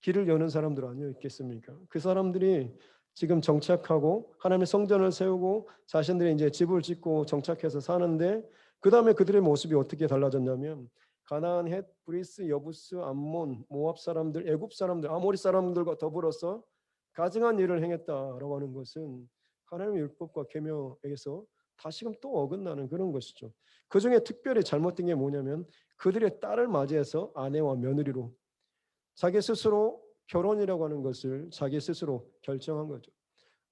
길을 여는 사람들 아니었겠습니까? 그 사람들이 지금 정착하고 하나님의 성전을 세우고 자신들이 이제 집을 짓고 정착해서 사는데 그 다음에 그들의 모습이 어떻게 달라졌냐면 가나안, 헷, 브리스, 여부스, 암몬, 모압 사람들, 애굽 사람들, 아모리 사람들과 더불어서 가증한 일을 행했다라고 하는 것은 하나님의 율법과 계명에서 다시금 또 어긋나는 그런 것이죠. 그 중에 특별히 잘못된 게 뭐냐면 그들의 딸을 맞이해서 아내와 며느리로 자기 스스로 결혼이라고 하는 것을 자기 스스로 결정한 거죠.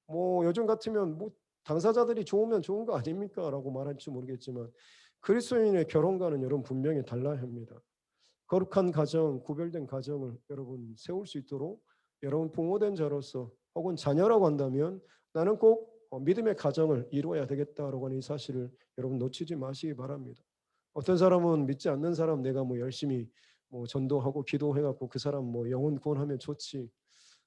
뭐 요즘 같으면 뭐 당사자들이 좋으면 좋은 거 아닙니까? 라고 말할지 모르겠지만 그리스도인의 결혼과는 여러분 분명히 달라야 합니다. 거룩한 가정, 구별된 가정을 여러분 세울 수 있도록 여러분 부모된 자로서 혹은 자녀라고 한다면 나는 꼭 믿음의 가정을 이루어야 되겠다라고 하는 이 사실을 여러분 놓치지 마시기 바랍니다. 어떤 사람은 믿지 않는 사람 내가 뭐 열심히 뭐 전도하고 기도해갖고 그 사람 뭐 영혼 구원하면 좋지.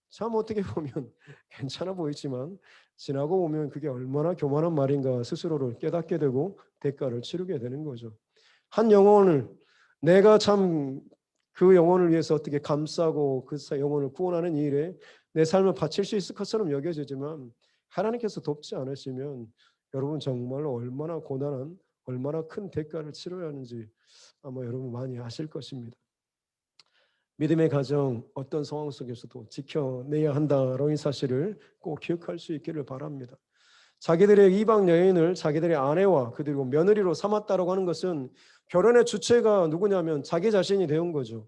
참 어떻게 보면 괜찮아 보이지만 지나고 보면 그게 얼마나 교만한 말인가 스스로를 깨닫게 되고 대가를 치르게 되는 거죠. 한 영혼을 내가 참 그 영혼을 위해서 어떻게 감싸고 그 영혼을 구원하는 이 일에 내 삶을 바칠 수 있을 것처럼 여겨지지만 하나님께서 돕지 않으시면 여러분 정말로 얼마나 고난한 얼마나 큰 대가를 치러야 하는지 아마 여러분 많이 아실 것입니다. 믿음의 가정 어떤 상황 속에서도 지켜내야 한다라는 사실을 꼭 기억할 수 있기를 바랍니다. 자기들의 이방 여인을 자기들의 아내와 그리고 며느리로 삼았다라고 하는 것은 결혼의 주체가 누구냐면 자기 자신이 되는 거죠.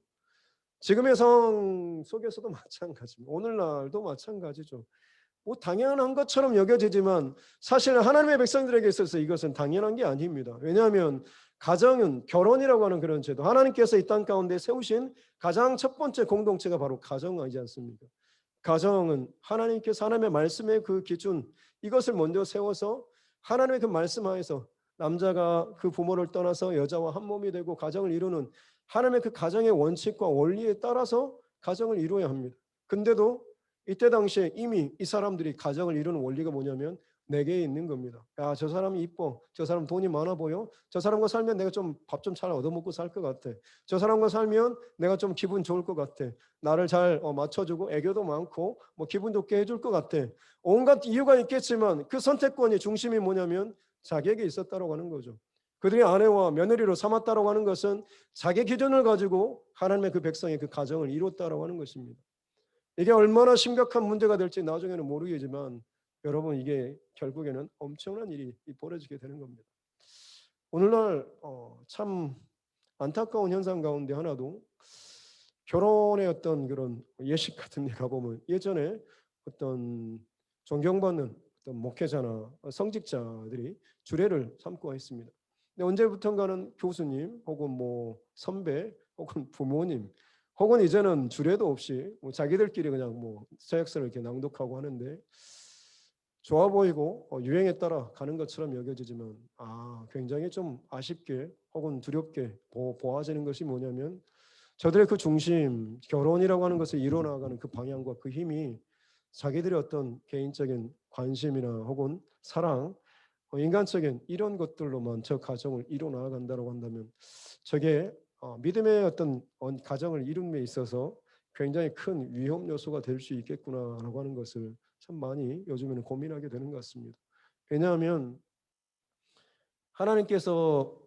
지금의 상황 속에서도 마찬가지입니다. 오늘날도 마찬가지죠. 뭐 당연한 것처럼 여겨지지만 사실 하나님의 백성들에게 있어서 이것은 당연한 게 아닙니다. 왜냐하면 가정은 결혼이라고 하는 그런 제도, 하나님께서 이 땅 가운데 세우신 가장 첫 번째 공동체가 바로 가정이지 않습니까? 가정은 하나님께서 하나님의 말씀의 그 기준, 이것을 먼저 세워서 하나님의 그 말씀 하에서 남자가 그 부모를 떠나서 여자와 한 몸이 되고 가정을 이루는 하나님의 그 가정의 원칙과 원리에 따라서 가정을 이루어야 합니다. 근데도 이때 당시에 이미 이 사람들이 가정을 이루는 원리가 뭐냐면 내게 있는 겁니다. 야, 저 사람이 이뻐. 저 사람 돈이 많아 보여. 저 사람과 살면 내가 좀 밥 좀 잘 얻어먹고 살 것 같아. 저 사람과 살면 내가 좀 기분 좋을 것 같아. 나를 잘 맞춰주고 애교도 많고 뭐 기분 좋게 해줄 것 같아. 온갖 이유가 있겠지만 그 선택권이 중심이 뭐냐면 자기에게 있었다라고 하는 거죠. 그들이 아내와 며느리로 삼았다라고 하는 것은 자기 기준을 가지고 하나님의 그 백성의 그 가정을 이뤘다라고 하는 것입니다. 이게 얼마나 심각한 문제가 될지 나중에는 모르겠지만 여러분 이게 결국에는 엄청난 일이 벌어지게 되는 겁니다. 오늘날 참 안타까운 현상 가운데 하나도 결혼의 어떤 그런 예식 같은 데 가보면 예전에 어떤 존경받는 어떤 목회자나 성직자들이 주례를 삼고 했습니다. 근데 언제부턴가는 교수님 혹은 뭐 선배 혹은 부모님 혹은 이제는 주례도 없이 뭐 자기들끼리 그냥 뭐 서약서를 이렇게 낭독하고 하는데 좋아 보이고 유행에 따라 가는 것처럼 여겨지지만 굉장히 좀 아쉽게 혹은 두렵게 보아지는 것이 뭐냐면 저들의 그 중심, 결혼이라고 하는 것을 이뤄나가는 그 방향과 그 힘이 자기들의 어떤 개인적인 관심이나 혹은 사랑, 인간적인 이런 것들로만 저 가정을 이뤄나간다고 한다면 저게 믿음의 어떤 가정을 이룸에 있어서 굉장히 큰 위험 요소가 될 수 있겠구나라고 하는 것을 참 많이 요즘에는 고민하게 되는 것 같습니다. 왜냐하면 하나님께서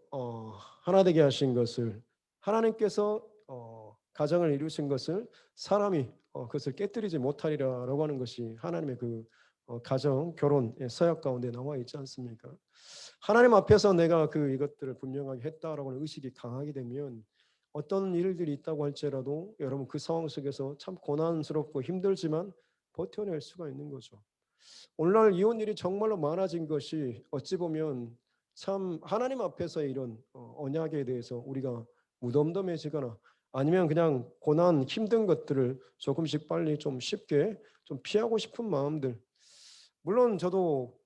하나 되게 하신 것을 하나님께서 가정을 이루신 것을 사람이 그것을 깨뜨리지 못하리라라고 하는 것이 하나님의 그 가정 결혼의 서약 가운데 나와 있지 않습니까? 하나님 앞에서 내가 이것들을 분명하게 했다라고 하는 의식이 강하게 되면 어떤 일들이 있다고 할지라도 여러분 그 상황 속에서 참 고난스럽고 힘들지만 버텨낼 수가 있는 거죠. 오늘날 이혼일이 정말로 많아진 것이 어찌 보면 참 하나님 앞에서의 이런 언약에 대해서 우리가 무덤덤해지거나 아니면 그냥 고난 힘든 것들을 조금씩 빨리 좀 쉽게 좀 피하고 싶은 마음들, 물론 저도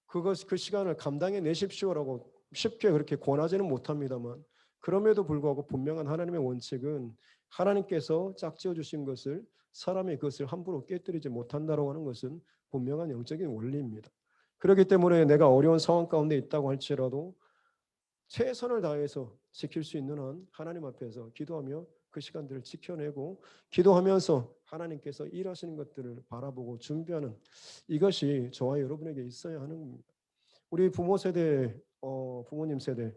그 시간을 감당해 내십시오라고 쉽게 그렇게 권하지는 못합니다만 그럼에도 불구하고 분명한 하나님의 원칙은 하나님께서 짝지어 주신 것을 사람이 그것을 함부로 깨뜨리지 못한다라고 하는 것은 분명한 영적인 원리입니다. 그렇기 때문에 내가 어려운 상황 가운데 있다고 할지라도 최선을 다해서 지킬 수 있는 한 하나님 앞에서 기도하며 그 시간들을 지켜내고 기도하면서 하나님께서 일하시는 것들을 바라보고 준비하는 이것이 저와 여러분에게 있어야 하는 겁니다. 우리 부모 세대, 부모님 세대,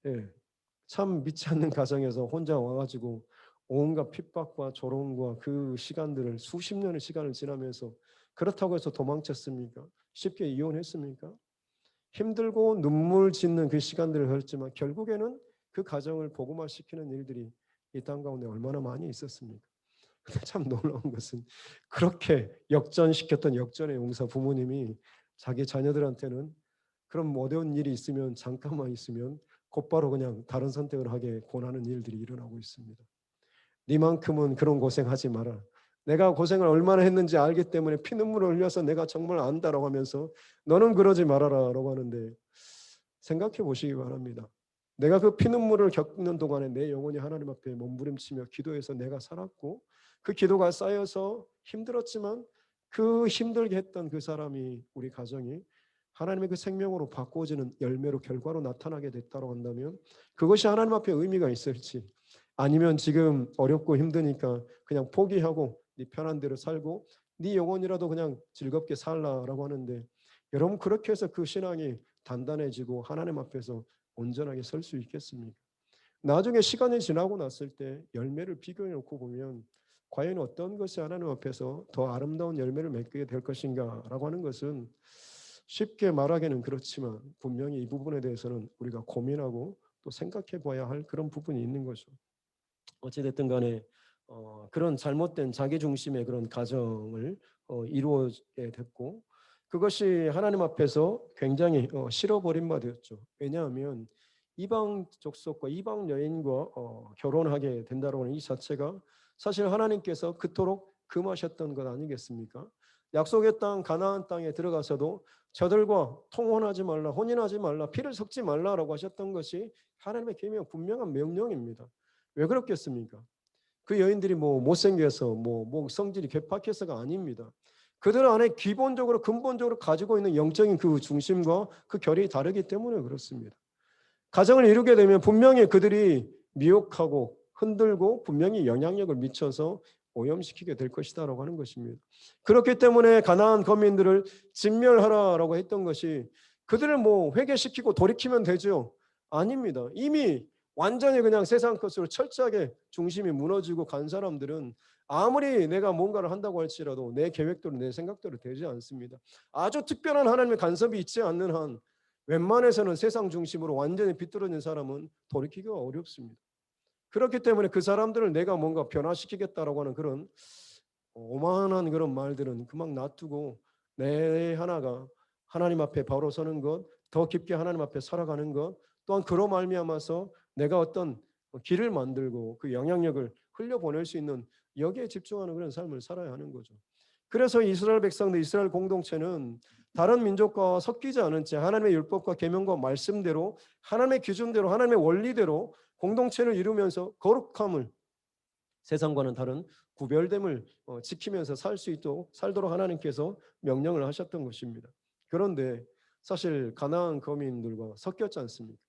예, 참 믿지 않는 가정에서 혼자 와가지고 온갖 핍박과 조롱과 그 시간들을 수십 년의 시간을 지나면서 그렇다고 해서 도망쳤습니까? 쉽게 이혼했습니까? 힘들고 눈물 짓는 그 시간들을 했지만 결국에는 그 가정을 복음화시키는 일들이 이 땅 가운데 얼마나 많이 있었습니까? 근데 참 놀라운 것은 그렇게 역전시켰던 역전의 용사 부모님이 자기 자녀들한테는 그런 어려운 일이 있으면 잠깐만 있으면 곧바로 그냥 다른 선택을 하게 권하는 일들이 일어나고 있습니다. 니만큼은 그런 고생하지 마라. 내가 고생을 얼마나 했는지 알기 때문에 피눈물을 흘려서 내가 정말 안다라고 하면서 너는 그러지 말아라 라고 하는데 생각해 보시기 바랍니다. 내가 그 피눈물을 겪는 동안에 내 영혼이 하나님 앞에 몸부림치며 기도해서 내가 살았고 그 기도가 쌓여서 힘들었지만 그 힘들게 했던 그 사람이 우리 가정이 하나님의 그 생명으로 바꿔지는 열매로 결과로 나타나게 됐다고 한다면 그것이 하나님 앞에 의미가 있을지 아니면 지금 어렵고 힘드니까 그냥 포기하고 네 편한 대로 살고 네 영혼이라도 그냥 즐겁게 살라라고 하는데 여러분 그렇게 해서 그 신앙이 단단해지고 하나님 앞에서 온전하게 설 수 있겠습니까? 나중에 시간이 지나고 났을 때 열매를 비교해 놓고 보면 과연 어떤 것이 하나님 앞에서 더 아름다운 열매를 맺게 될 것인가라고 하는 것은 쉽게 말하기는 그렇지만 분명히 이 부분에 대해서는 우리가 고민하고 또 생각해 봐야 할 그런 부분이 있는 거죠. 어찌됐든 간에 그런 잘못된 자기 중심의 그런 가정을 이루어게 됐고 그것이 하나님 앞에서 굉장히 싫어버린 바 되었죠. 왜냐하면 이방 족속과 이방 여인과 결혼하게 된다는 이 자체가 사실 하나님께서 그토록 금하셨던 것 아니겠습니까? 약속의 땅 가나안 땅에 들어가서도 저들과 통혼하지 말라, 혼인하지 말라, 피를 섞지 말라라고 하셨던 것이 하나님의 계명 분명한 명령입니다. 왜 그렇겠습니까? 그 여인들이 뭐 못생겨서 뭐 성질이 괴팍해서가 아닙니다. 그들 안에 기본적으로 근본적으로 가지고 있는 영적인 그 중심과 그 결이 다르기 때문에 그렇습니다. 가정을 이루게 되면 분명히 그들이 미혹하고 흔들고 분명히 영향력을 미쳐서 오염시키게 될 것이다라고 하는 것입니다. 그렇기 때문에 가나안 거민들을 진멸하라라고 했던 것이 그들을 뭐 회개시키고 돌이키면 되죠. 아닙니다. 이미 완전히 그냥 세상 것으로 철저하게 중심이 무너지고 간 사람들은 아무리 내가 뭔가를 한다고 할지라도 내 계획대로 내 생각대로 되지 않습니다. 아주 특별한 하나님의 간섭이 있지 않는 한 웬만해서는 세상 중심으로 완전히 비뚤어진 사람은 돌이키기가 어렵습니다. 그렇기 때문에 그 사람들을 내가 뭔가 변화시키겠다라고 하는 그런 오만한 그런 말들은 그만 놔두고 내 하나가 하나님 앞에 바로 서는 것, 더 깊게 하나님 앞에 살아가는 것, 또한 그로 말미암아서 내가 어떤 길을 만들고 그 영향력을 흘려보낼 수 있는 여기에 집중하는 그런 삶을 살아야 하는 거죠. 그래서 이스라엘 백성들, 이스라엘 공동체는 다른 민족과 섞이지 않은 채 하나님의 율법과 계명과 말씀대로 하나님의 기준대로 하나님의 원리대로 공동체를 이루면서 거룩함을 세상과는 다른 구별됨을 지키면서 살 수 있도록 살도록 하나님께서 명령을 하셨던 것입니다. 그런데 사실 가나안 거민들과 섞였지 않습니까?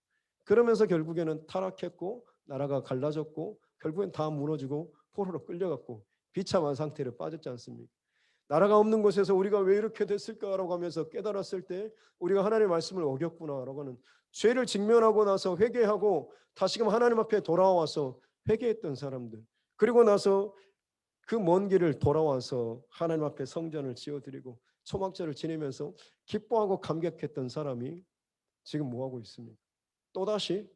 그러면서 결국에는 타락했고 나라가 갈라졌고 결국엔 다 무너지고 포로로 끌려갔고 비참한 상태로 빠졌지 않습니까? 나라가 없는 곳에서 우리가 왜 이렇게 됐을까라고 하면서 깨달았을 때 우리가 하나님의 말씀을 어겼구나라고 하는 죄를 직면하고 나서 회개하고 다시금 하나님 앞에 돌아와서 회개했던 사람들, 그리고 나서 그 먼 길을 돌아와서 하나님 앞에 성전을 지어드리고 초막절을 지내면서 기뻐하고 감격했던 사람이 지금 뭐하고 있습니까? 또다시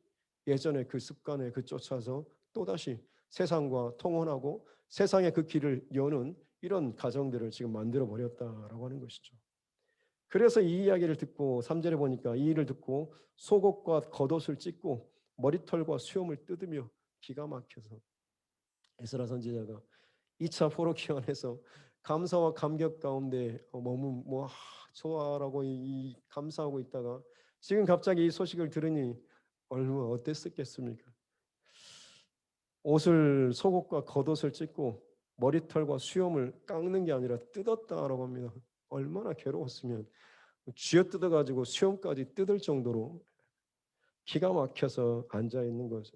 예전의 그 습관에 쫓아서 또다시 세상과 통혼하고 세상의 그 길을 여는 이런 가정들을 지금 만들어 버렸다라고 하는 것이죠. 그래서 이 이야기를 듣고 3절에 보니까 이 일을 듣고 속옷과 겉옷을 찢고 머리털과 수염을 뜯으며 기가 막혀서 에스라 선지자가 2차 포로 기간에서 감사와 감격 가운데 너무 좋아라고 이 감사하고 있다가 지금 갑자기 이 소식을 들으니 얼마나 어땠었겠습니까? 옷을 속옷과 겉옷을 찢고 머리털과 수염을 깎는 게 아니라 뜯었다라고 합니다. 얼마나 괴로웠으면 쥐어뜯어 가지고 수염까지 뜯을 정도로 기가 막혀서 앉아 있는 거죠.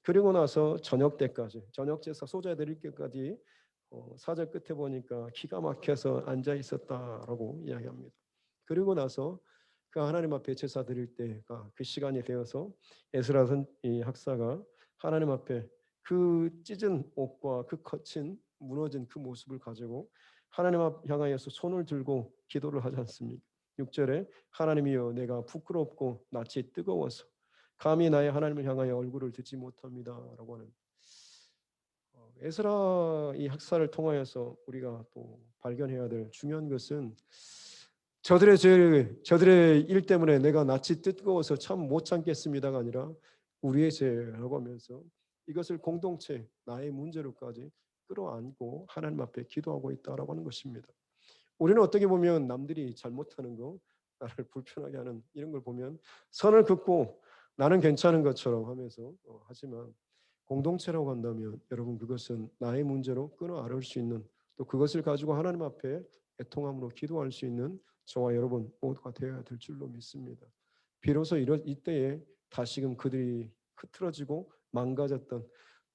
그리고 나서 저녁 때까지 저녁 제사 소자 드릴 때까지 4절 끝에 보니까 기가 막혀서 앉아 있었다라고 이야기합니다. 그리고 나서 그 하나님 앞에 제사 드릴 때가 그 시간이 되어서 에스라 이 학사가 하나님 앞에 그 찢은 옷과 그 거친 무너진 그 모습을 가지고 하나님 앞 향하여서 손을 들고 기도를 하지 않습니까? 6절에 하나님이여 내가 부끄럽고 낯이 뜨거워서 감히 나의 하나님을 향하여 얼굴을 듣지 못합니다라고 하는 에스라 이 학사를 통하여서 우리가 또 발견해야 될 중요한 것은 저들의 죄, 저들의 일 때문에 내가 낯이 뜨거워서 참 못 참겠습니다가 아니라 우리의 죄라고 하면서 이것을 공동체 나의 문제로까지 끌어안고 하나님 앞에 기도하고 있다라고 하는 것입니다. 우리는 어떻게 보면 남들이 잘못하는 거, 나를 불편하게 하는 이런 걸 보면 선을 긋고 나는 괜찮은 것처럼 하면서 하지만 공동체라고 한다면 여러분 그것은 나의 문제로 끊어 안을 수 있는 또 그것을 가지고 하나님 앞에 애통함으로 기도할 수 있는 저와 여러분 모두가 되어야 될 줄로 믿습니다. 비로소 이때에 다시금 그들이 흐트러지고 망가졌던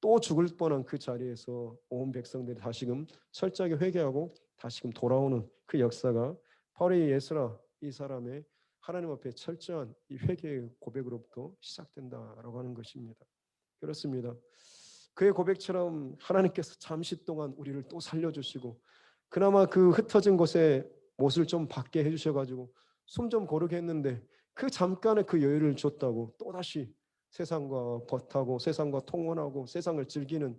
또 죽을 뻔한 그 자리에서 온 백성들이 다시금 철저하게 회개하고 다시금 돌아오는 그 역사가 바로 이 예스라 이 사람의 하나님 앞에 철저한 이 회개의 고백으로부터 시작된다라고 하는 것입니다. 그렇습니다. 그의 고백처럼 하나님께서 잠시 동안 우리를 또 살려주시고 그나마 그 흩어진 곳에 못을 좀 받게 해주셔가지고 숨 좀 고르게 했는데 그 잠깐의 그 여유를 줬다고 또다시 세상과 버타고 세상과 통혼하고 세상을 즐기는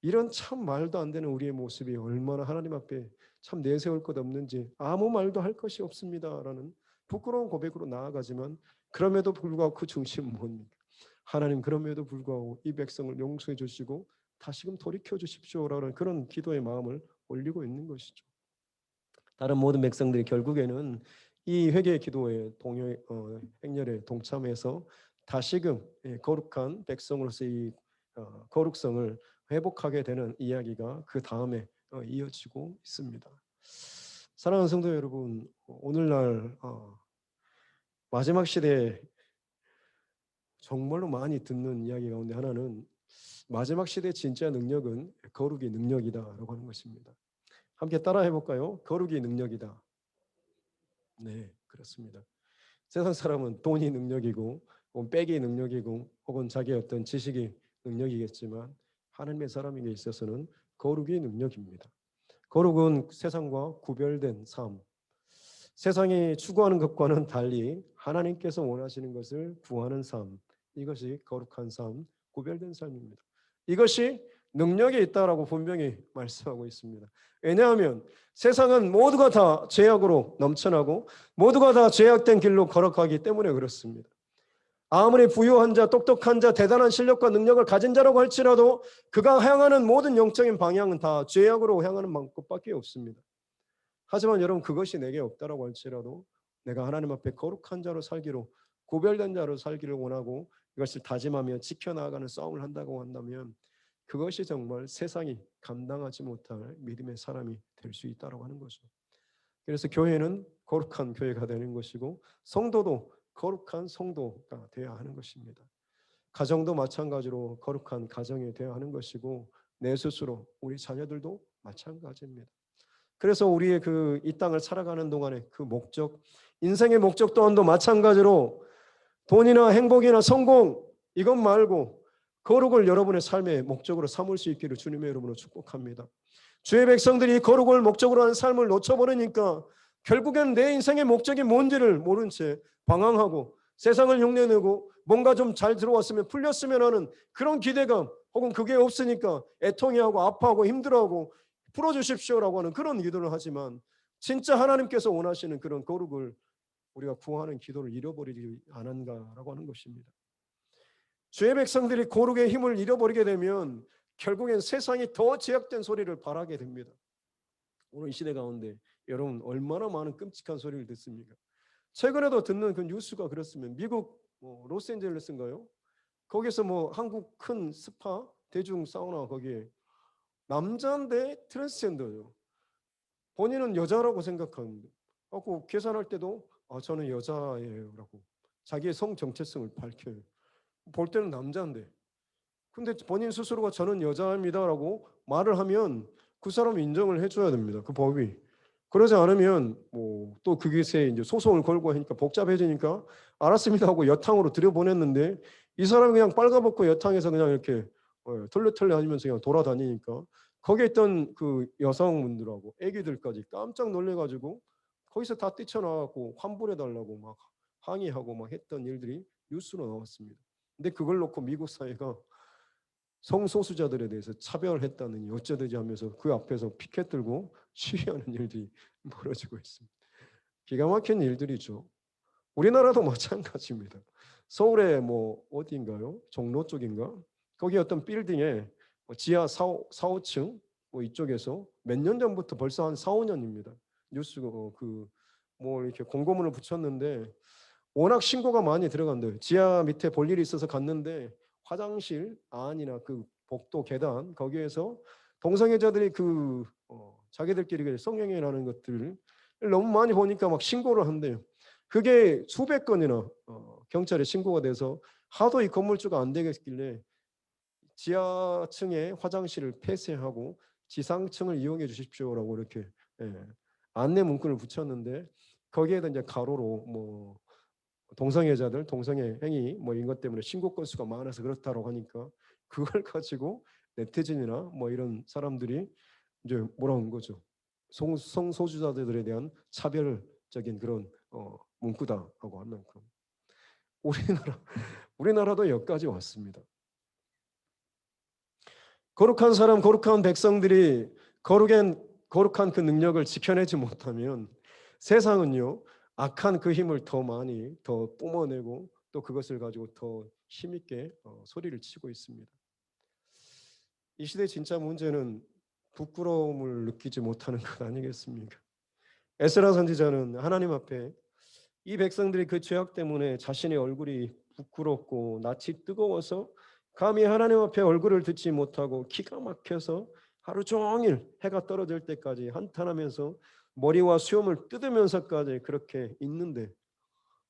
이런 참 말도 안 되는 우리의 모습이 얼마나 하나님 앞에 참 내세울 것 없는지 아무 말도 할 것이 없습니다라는 부끄러운 고백으로 나아가지만 그럼에도 불구하고 그 중심은 뭡니까? 하나님 그럼에도 불구하고 이 백성을 용서해 주시고 다시금 돌이켜 주십시오라는 그런 기도의 마음을 올리고 있는 것이죠. 다른 모든 백성들이 결국에는 이 회개의 기도에 행렬에 동참해서 다시금 거룩한 백성으로서 이 거룩성을 회복하게 되는 이야기가 그 다음에 이어지고 있습니다. 사랑하는 성도 여러분, 오늘날 마지막 시대에 정말로 많이 듣는 이야기 가운데 하나는 마지막 시대의 진짜 능력은 거룩의 능력이다라고 하는 것입니다. 함께 따라해 볼까요? 거룩이 능력이다. 네, 그렇습니다. 세상 사람은 돈이 능력이고 혹은 빽이 능력이고 혹은 자기의 어떤 지식이 능력이겠지만 하나님의 사람에게 있어서는 거룩이 능력입니다. 거룩은 세상과 구별된 삶, 세상이 추구하는 것과는 달리 하나님께서 원하시는 것을 구하는 삶, 이것이 거룩한 삶, 구별된 삶입니다. 이것이 능력이 있다라고 분명히 말씀하고 있습니다. 왜냐하면 세상은 모두가 다 죄악으로 넘쳐나고 모두가 다 죄악된 길로 걸어가기 때문에 그렇습니다. 아무리 부유한 자, 똑똑한 자, 대단한 실력과 능력을 가진 자라고 할지라도 그가 향하는 모든 영적인 방향은 다 죄악으로 향하는 것밖에 없습니다. 하지만 여러분 그것이 내게 없다라고 할지라도 내가 하나님 앞에 거룩한 자로 살기로 구별된 자로 살기를 원하고 이것을 다짐하며 지켜나가는 싸움을 한다고 한다면 그것이 정말 세상이 감당하지 못할 믿음의 사람이 될 수 있다고 하는 거죠. 그래서 교회는 거룩한 교회가 되는 것이고 성도도 거룩한 성도가 되어야 하는 것입니다. 가정도 마찬가지로 거룩한 가정이 되어야 하는 것이고 내 스스로 우리 자녀들도 마찬가지입니다. 그래서 우리의 그 이 땅을 살아가는 동안에 그 목적, 인생의 목적 또한도 마찬가지로 돈이나 행복이나 성공 이것 말고 거룩을 여러분의 삶의 목적으로 삼을 수 있기를 주님의 이름으로 축복합니다. 주의 백성들이 거룩을 목적으로 하는 삶을 놓쳐버리니까 결국엔 내 인생의 목적이 뭔지를 모른 채 방황하고 세상을 흉내내고 뭔가 좀 잘 들어왔으면 풀렸으면 하는 그런 기대감 혹은 그게 없으니까 애통해하고 아파하고 힘들어하고 풀어주십시오라고 하는 그런 기도를 하지만 진짜 하나님께서 원하시는 그런 거룩을 우리가 구하는 기도를 잃어버리지 않은가라고 하는 것입니다. 주의 백성들이 거룩의 힘을 잃어버리게 되면 결국엔 세상이 더 제약된 소리를 바라게 됩니다. 오늘 이 시대 가운데 여러분 얼마나 많은 끔찍한 소리를 듣습니까? 최근에도 듣는 그 뉴스가 그렇습니다. 미국 로스앤젤레스인가요? 거기서 한국 큰 스파 대중 사우나 거기에 남자인데 트랜스젠더예요. 본인은 여자라고 생각하는데 하고 계산할 때도 저는 여자예요라고 자기의 성 정체성을 밝혀요. 볼 때는 남자인데 근데 본인 스스로가 저는 여자입니다라고 말을 하면 그 사람 인정을 해줘야 됩니다. 그 법이. 그러지 않으면 또 그것에 이제 소송을 걸고 하니까 복잡해지니까 알았습니다 하고 여탕으로 들여보냈는데 이 사람이 그냥 빨가벗고 여탕에서 그냥 이렇게 털레털레 하면서 그냥 돌아다니니까 거기에 있던 그 여성분들하고 애기들까지 깜짝 놀래가지고 거기서 다 뛰쳐나와갖고 환불해달라고 막 항의하고 막 했던 일들이 뉴스로 나왔습니다. 근데 그걸 놓고 미국 사회가 성소수자들에 대해서 차별했다느니 어쩌든지 하면서 그 앞에서 피켓 들고 시위하는 일들이 벌어지고 있습니다. 기가 막힌 일들이죠. 우리나라도 마찬가지입니다. 서울에 어디인가요? 종로 쪽인가? 거기 어떤 빌딩에 지하 4, 5층 이쪽에서 몇 년 전부터 벌써 한 4, 5년입니다. 뉴스가 이렇게 공고문을 붙였는데 워낙 신고가 많이 들어간대요. 지하 밑에 볼 일이 있어서 갔는데 화장실 안이나 그 복도 계단 거기에서 동성애자들이 자기들끼리 성행위라는 것들을 너무 많이 보니까 막 신고를 한대요. 그게 수백 건이나 경찰에 신고가 돼서 하도 이 건물주가 안 되겠길래 지하층의 화장실을 폐쇄하고 지상층을 이용해 주십시오라고 이렇게 안내 문구를 붙였는데 거기에다 이제 가로로 동성애자들, 동성애 행위 뭐 이런 것 때문에 신고 건수가 많아서 그렇다고 하니까 그걸 가지고 네티즌이나 뭐 이런 사람들이 이제 뭐라 한 거죠. 성소수자들에 대한 차별적인 그런 문구다라고 하는 그 우리나라도 여기까지 왔습니다. 거룩한 사람, 거룩한 백성들이 거룩한 그 능력을 지켜내지 못하면 세상은요 악한 그 힘을 더 많이 더 뿜어내고 또 그것을 가지고 더 힘있게 소리를 치고 있습니다. 이 시대 진짜 문제는 부끄러움을 느끼지 못하는 것 아니겠습니까? 에스라 선지자는 하나님 앞에 이 백성들이 그 죄악 때문에 자신의 얼굴이 부끄럽고 낯이 뜨거워서 감히 하나님 앞에 얼굴을 듣지 못하고 기가 막혀서 하루 종일 해가 떨어질 때까지 한탄하면서 머리와 수염을 뜯으면서까지 그렇게 있는데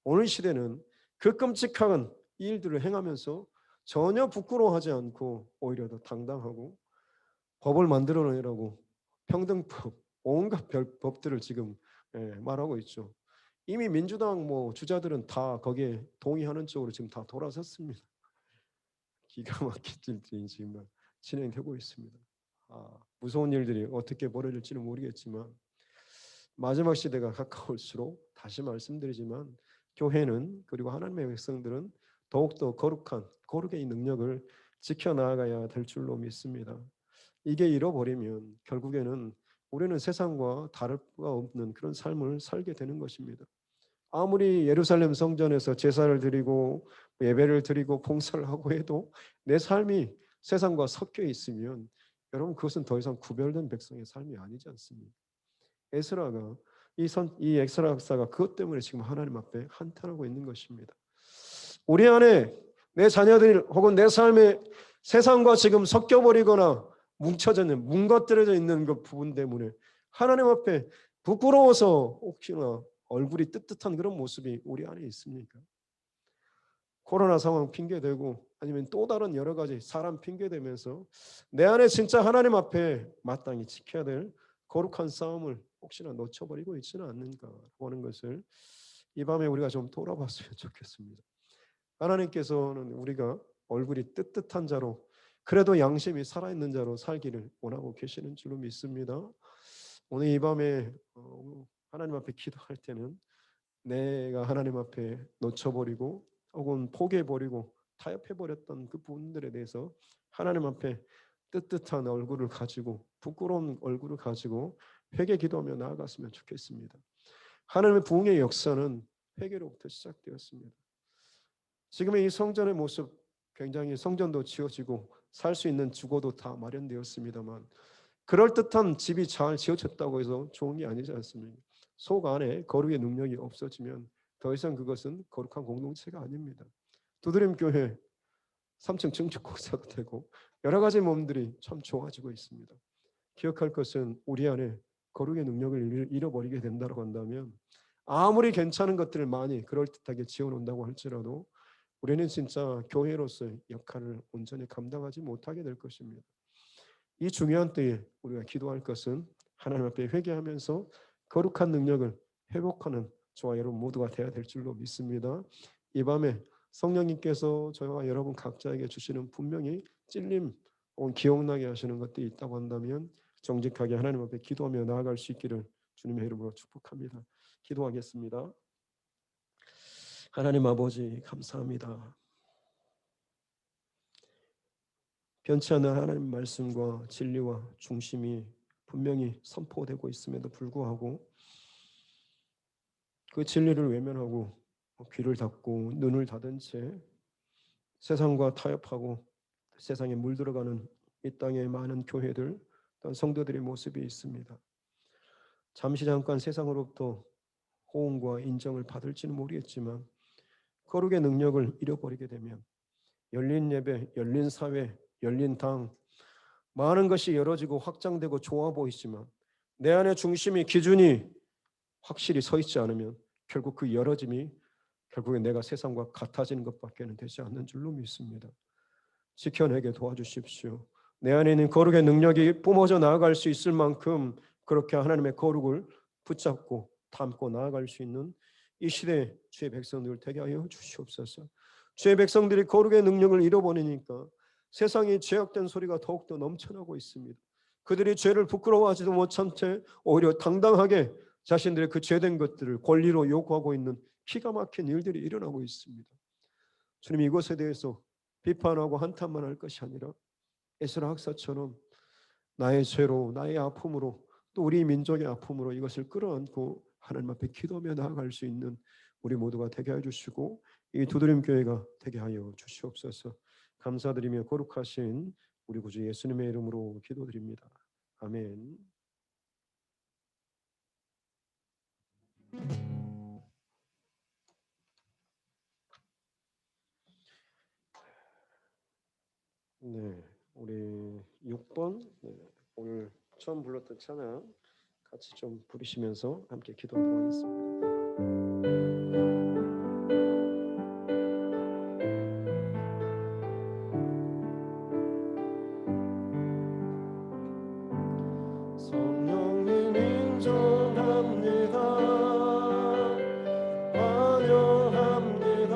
오늘 시대는 그 끔찍한 일들을 행하면서 전혀 부끄러워하지 않고 오히려 더 당당하고 법을 만들어내라고 평등법 온갖 법들을 지금 말하고 있죠. 이미 민주당 뭐 주자들은 다 거기에 동의하는 쪽으로 지금 다 돌아섰습니다. 기가 막힌 일이 지금 진행되고 있습니다. 무서운 일들이 어떻게 벌어질지는 모르겠지만 마지막 시대가 가까울수록 다시 말씀드리지만 교회는 그리고 하나님의 백성들은 더욱더 거룩의 능력을 지켜나가야 될 줄로 믿습니다. 이게 잃어버리면 결국에는 우리는 세상과 다를 바 없는 그런 삶을 살게 되는 것입니다. 아무리 예루살렘 성전에서 제사를 드리고 예배를 드리고 봉사를 하고 해도 내 삶이 세상과 섞여 있으면 여러분 그것은 더 이상 구별된 백성의 삶이 아니지 않습니까? 에스라가 이 에스라 박사가 그것 때문에 지금 하나님 앞에 한탄하고 있는 것입니다. 우리 안에 내 자녀들 혹은 내 삶에 세상과 지금 섞여버리거나 뭉거뜨려져 있는 그 부분 때문에 하나님 앞에 부끄러워서 혹시나 얼굴이 뜨뜻한 그런 모습이 우리 안에 있습니까? 코로나 상황 핑계대고 아니면 또 다른 여러 가지 사람 핑계대면서 내 안에 진짜 하나님 앞에 마땅히 지켜야 될 거룩한 싸움을 혹시나 놓쳐버리고 있지는 않는가 하는 것을 이 밤에 우리가 좀 돌아봤으면 좋겠습니다. 하나님께서는 우리가 얼굴이 뜨뜻한 자로 그래도 양심이 살아있는 자로 살기를 원하고 계시는 줄로 믿습니다. 오늘 이 밤에 하나님 앞에 기도할 때는 내가 하나님 앞에 놓쳐버리고 혹은 포기해버리고 타협해버렸던 그 부분들에 대해서 하나님 앞에 뜨뜻한 얼굴을 가지고 부끄러운 얼굴을 가지고 회개 기도하며 나아갔으면 좋겠습니다. 하나님의 부흥의 역사는 회개로부터 시작되었습니다. 지금의 이 성전의 모습 굉장히 성전도 지어지고 살 수 있는 주거도 다 마련되었습니다만 그럴듯한 집이 잘 지어졌다고 해서 좋은 게 아니지 않습니까? 속 안에 거룩의 능력이 없어지면 더 이상 그것은 거룩한 공동체가 아닙니다. 두드림 교회 3층 증축 공사가 되고 여러 가지 몸들이 참 좋아지고 있습니다. 기억할 것은 우리 안에 거룩의 능력을 잃어버리게 된다고 한다면 아무리 괜찮은 것들을 많이 그럴듯하게 지어놓는다고 할지라도 우리는 진짜 교회로서의 역할을 온전히 감당하지 못하게 될 것입니다. 이 중요한 때에 우리가 기도할 것은 하나님 앞에 회개하면서 거룩한 능력을 회복하는 저와 여러분 모두가 되어야 될 줄로 믿습니다. 이 밤에 성령님께서 저와 여러분 각자에게 주시는 분명히 찔림 혹은 기억나게 하시는 것들이 있다고 한다면 정직하게 하나님 앞에 기도하며 나아갈 수 있기를 주님의 이름으로 축복합니다. 기도하겠습니다. 하나님 아버지 감사합니다. 변치 않는 하나님 말씀과 진리와 중심이 분명히 선포되고 있음에도 불구하고 그 진리를 외면하고 귀를 닫고 눈을 닫은 채 세상과 타협하고 세상에 물들어가는 이 땅의 많은 교회들 또한 성도들의 모습이 있습니다. 잠시 잠깐 세상으로부터 호응과 인정을 받을지는 모르겠지만 거룩의 능력을 잃어버리게 되면 열린 예배, 열린 사회, 열린 당 많은 것이 열어지고 확장되고 좋아 보이지만 내 안의 중심이 기준이 확실히 서 있지 않으면 결국 그 열어짐이 결국에 내가 세상과 같아지는 것밖에는 되지 않는 줄로 믿습니다. 지켜내게 도와주십시오. 내 안에 있는 거룩의 능력이 뿜어져 나아갈 수 있을 만큼 그렇게 하나님의 거룩을 붙잡고 담고 나아갈 수 있는 이 시대에 주의 백성들을 되게 하여 주시옵소서. 주의 백성들이 거룩의 능력을 잃어버리니까 세상이 죄악된 소리가 더욱더 넘쳐나고 있습니다. 그들이 죄를 부끄러워하지도 못한 채 오히려 당당하게 자신들의 그 죄된 것들을 권리로 요구하고 있는 기가 막힌 일들이 일어나고 있습니다. 주님, 이것에 대해서 비판하고 한탄만 할 것이 아니라 에스라 학사처럼 나의 죄로, 나의 아픔으로, 또 우리 민족의 아픔으로 이것을 끌어안고 하나님 앞에 기도하며 나아갈 수 있는 우리 모두가 되게 하여 주시고 이 두드림 교회가 되게 하여 주시옵소서. 감사드리며 거룩하신 우리 구주 예수님의 이름으로 기도드립니다. 아멘. 네, 우리 6번 오늘 처음 불렀던 찬양 같이 좀 부르시면서 함께 기도하도록 하겠습니다. 성령님 인정합니다. 환영합니다.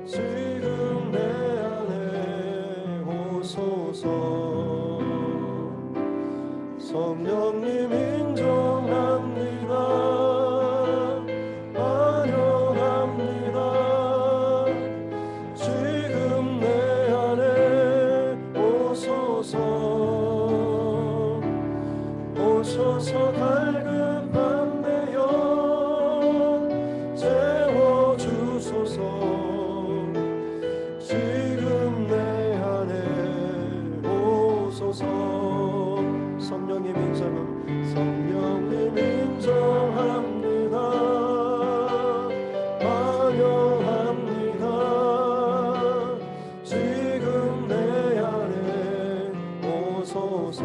지금 내 안에 오소서. 성령님 인정합니다. 환영합니다. 지금 내 안에 오소서. 오셔서 갈급한 내 영 채워주소서. 지금 내 안에 오소서. 성령님 인정합니다. 환영합니다. 지금 내 안에 오소서.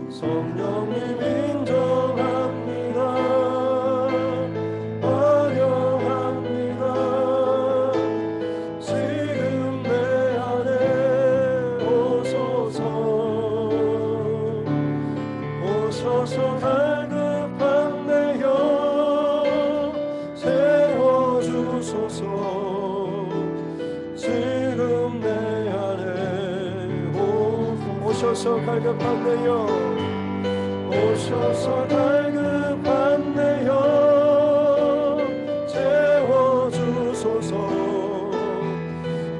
성령님 인정합니다. 환영합니다. 지금 내 안에 오소서. 오셔서 갈급한 내 영 채워주소서. 지금 내 안에 오셔서 갈급한 내 영 오셔서 갈급한 내 영 채워주소서.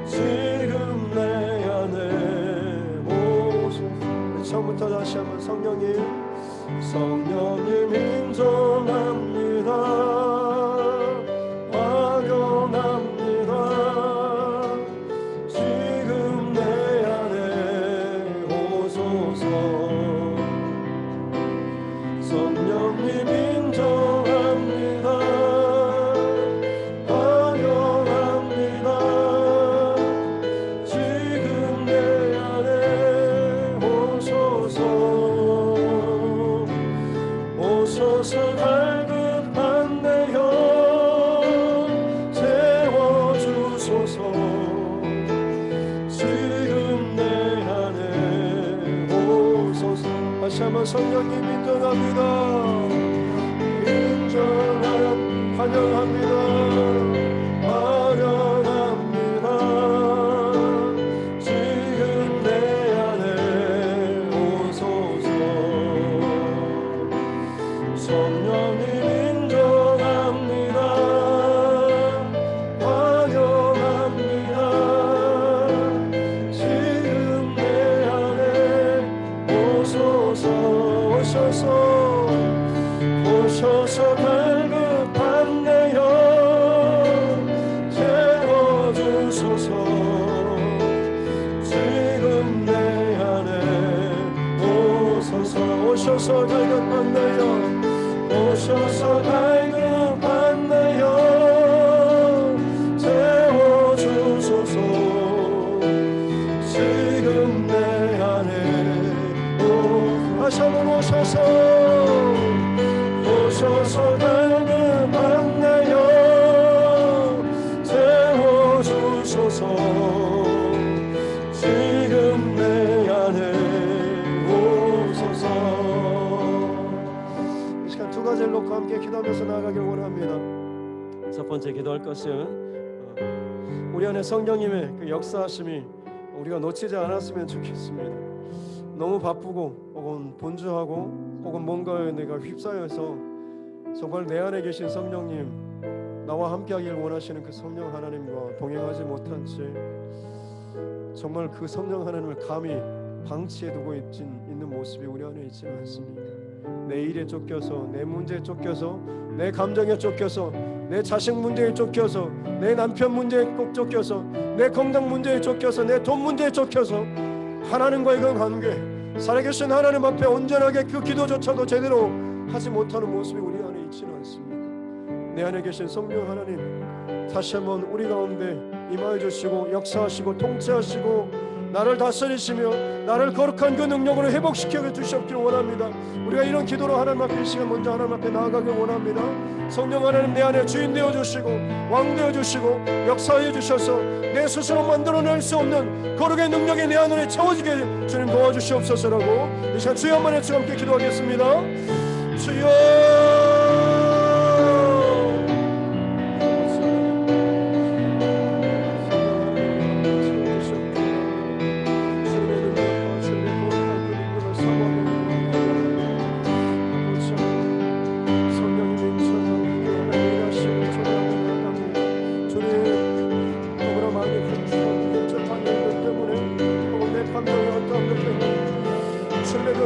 지금 내 안에 오소서. 처음부터 다시 한번 성령님 인정합니다. 환영합니다. 지금 내 안에 오소서. 성령님 인정합니다. 환영합니다. 지금 내 안에 오소서. 오셔서 갈급한 내 영 채워주소서. 지금 내 안에 오소서. 다시 한번 성령님 인정합니다. 환영합니다. 환영합니다. 지금 내 안에 오소서. 성령님 인정합니다. 환영합니다. 지금 내 안에 오소서. 오셔서 갈급한 내 영 채워주소서. 지금 내 안에 오소서. 오셔서 갈급한 내 영 오셔서 갈급한 내 영 채워주소서. 지금 내 안에 다시 한번 오셔서 갈급한 내 영 채워주소서. 지금 내 안에 오소서. 이 시간 두 가지 기도하면서 나아가길 원합니다. 첫 번째 기도할 것은 우리 안에 성령님의 그 역사하심이 우리가 놓치지 않았으면 좋겠습니다. 너무 바쁘고 혹은 분주하고 혹은 뭔가에 내가 휩싸여서 정말 내 안에 계신 성령님, 나와 함께하길 원하시는 그 성령 하나님과 동행하지 못한 채 정말 그 성령 하나님을 감히 방치해 두고 있는 모습이 우리 안에 있지는 않습니까? 내 일에 쫓겨서, 내 문제에 쫓겨서, 내 감정에 쫓겨서, 내 자식 문제에 쫓겨서, 내 남편 문제에 꼭 쫓겨서, 내 건강 문제에 쫓겨서, 내 돈 문제에 쫓겨서 하나님과의 그 관계, 살아계신 하나님 앞에 온전하게 그 기도조차도 제대로 하지 못하는 모습이 우리 안에 있지는 않습니까? 내 안에 계신 성령 하나님, 다시 한번 우리 가운데 임하여 주시고 역사하시고 통치하시고 나를 다스리시며 나를 거룩한 그 능력으로 회복시켜 주시옵기를 원합니다. 우리가 이런 기도로 하나님 앞에 이 시간 먼저 하나님 앞에 나아가길 원합니다. 성령 하나님 내 안에 주인 되어 주시고 왕 되어 주시고 역사해 주셔서 내 스스로 만들어낼 수 없는 거룩의 능력이 내 안에 채워지게 주님 도와주시옵소서라고 이 시간 주여 한번 같이 함께 기도하겠습니다. 주여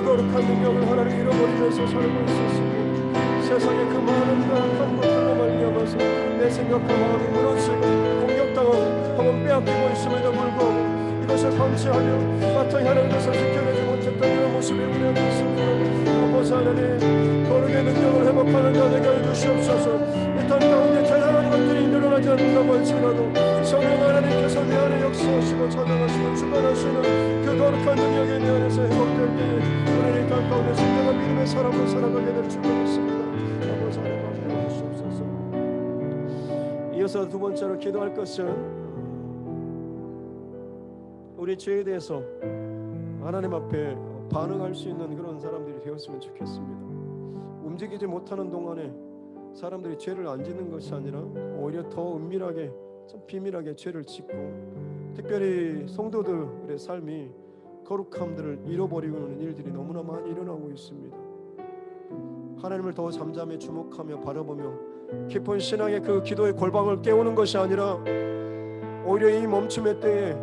거룩한 능력을 하나님 잃어버리면서 살고 있었습니다. 세상의 그 많은 악한 것들로 말미암아서 내 생각과 마음이 무너지고 공격당하고 혹은 빼앗기고 있음에도 불구하고 이것을 방치하며 마땅히 하는 것을 지켜내지 못했던 이런 모습이 우리 안에 있습니다. 아버지 하나님, 거룩의 능력을 회복하는 자 되게 해주시옵소서. 이 땅 가운데 대단한 것들이 일어나지 않는다고 할지라도 성령 하나님께서 내 안에 역사하시고 찾아가시고 주관하시는 그 거룩한 능력이 내 안에서 회복될 때에 우리는 이 땅 가운데 진정한 믿음의 사람으로 살아가게 될 줄 믿습니다. 아버지 하나님 함께 해주시옵소서. 이어서 두 번째로 기도할 것은 우리 죄에 대해서 하나님 앞에 반응할 수 있는 그런 사람들이 되었으면 좋겠습니다. 움직이지 못하는 동안에 사람들이 죄를 안 짓는 것이 아니라 오히려 더 은밀하게 참 비밀하게 죄를 짓고 특별히 성도들의 삶이 거룩함들을 잃어버리고 있는 일들이 너무나 많이 일어나고 있습니다. 하나님을 더 잠잠히 주목하며 바라보며 깊은 신앙의 그 기도의 골방을 깨우는 것이 아니라 오히려 이 멈춤의 때에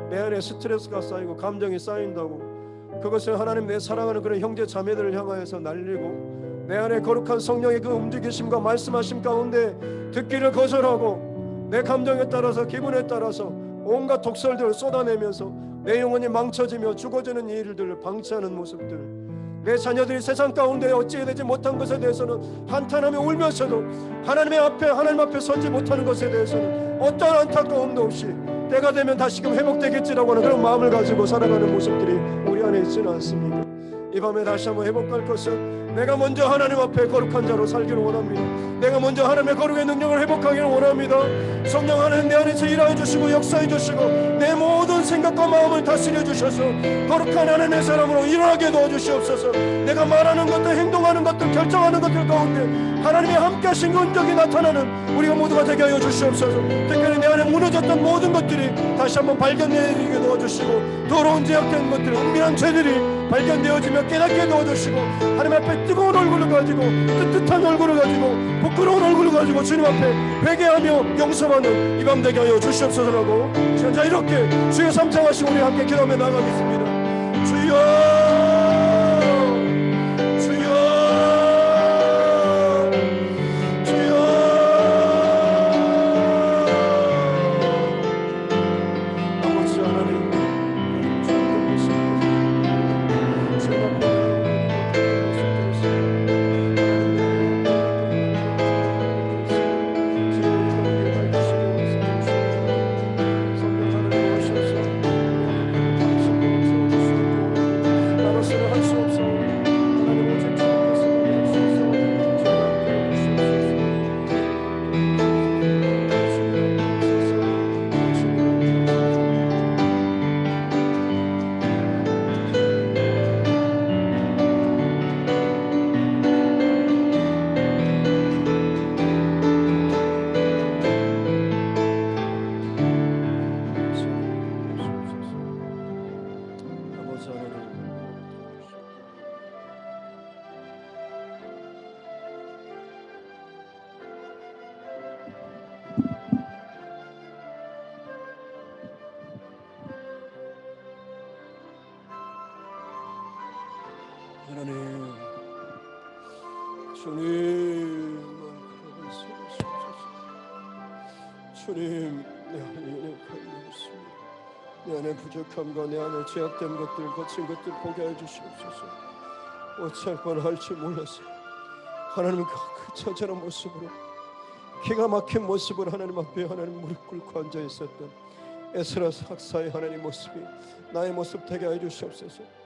내 안에 스트레스가 쌓이고 감정이 쌓인다고 그것을 하나님 내 사랑하는 그런 형제 자매들을 향하여서 날리고 내 안에 거룩한 성령의 그 움직이심과 말씀하심 가운데 듣기를 거절하고 내 감정에 따라서 기분에 따라서 온갖 독설들을 쏟아내면서 내 영혼이 망쳐지며 죽어지는 일들을 방치하는 모습들, 내 자녀들이 세상 가운데 어찌해야 되지 못한 것에 대해서는 한탄하며 울면서도 하나님 앞에 서지 못하는 것에 대해서는 어떠한 안타까움도 없이 때가 되면 다시금 회복되겠지라고 하는 그런 마음을 가지고 살아가는 모습들이 우리 안에 있지는 않습니까? 이 밤에 다시 한번 회복할 것은 내가 먼저 하나님 앞에 거룩한 자로 살기를 원합니다. 내가 먼저 하나님의 거룩의 능력을 회복하기를 원합니다. 성령 하나님 내 안에서 일하여 주시고 역사해 주시고 내 모든 생각과 마음을 다스려 주셔서 거룩한 하나님의 사람으로 일어나게 도와주시옵소서. 내가 말하는 것들, 행동하는 것들, 결정하는 것들 가운데 하나님의 함께 하신 은적이 나타나는 우리가 모두가 되게 하여 주시옵소서. 특별히 내 안에 무너졌던 모든 것들이 다시 한번 발견되게 도와주시고 더러운 죄악된 것들, 은밀한 죄들이 발견되어지며 깨닫게 도와주시고 하나님 앞에 뜨거운 얼굴을 가지고 뜨뜻한 얼굴을 가지고 부끄러운 얼굴을 가지고 주님 앞에 회개하며 용서하는 이 밤 되게 하여 주시옵소서라고 자 이렇게 주여 삼창하시고 우리 함께 기도하며 나가겠습니다. 주여 주님 말씀을 세우소서. 주님 내 안에 연약함이 있습니다. 내 안에 부족함과 내 안에 제약된 것들 거친 것들 보게 해주시옵소서. 어찌할 뻔할지 몰라서 하나님 그 처절한 모습으로 기가 막힌 모습으로 하나님 앞에 하나님 무릎 꿇고 앉아 있었던 에스라 학사의 하나님 모습이 나의 모습 되게 해주시옵소서.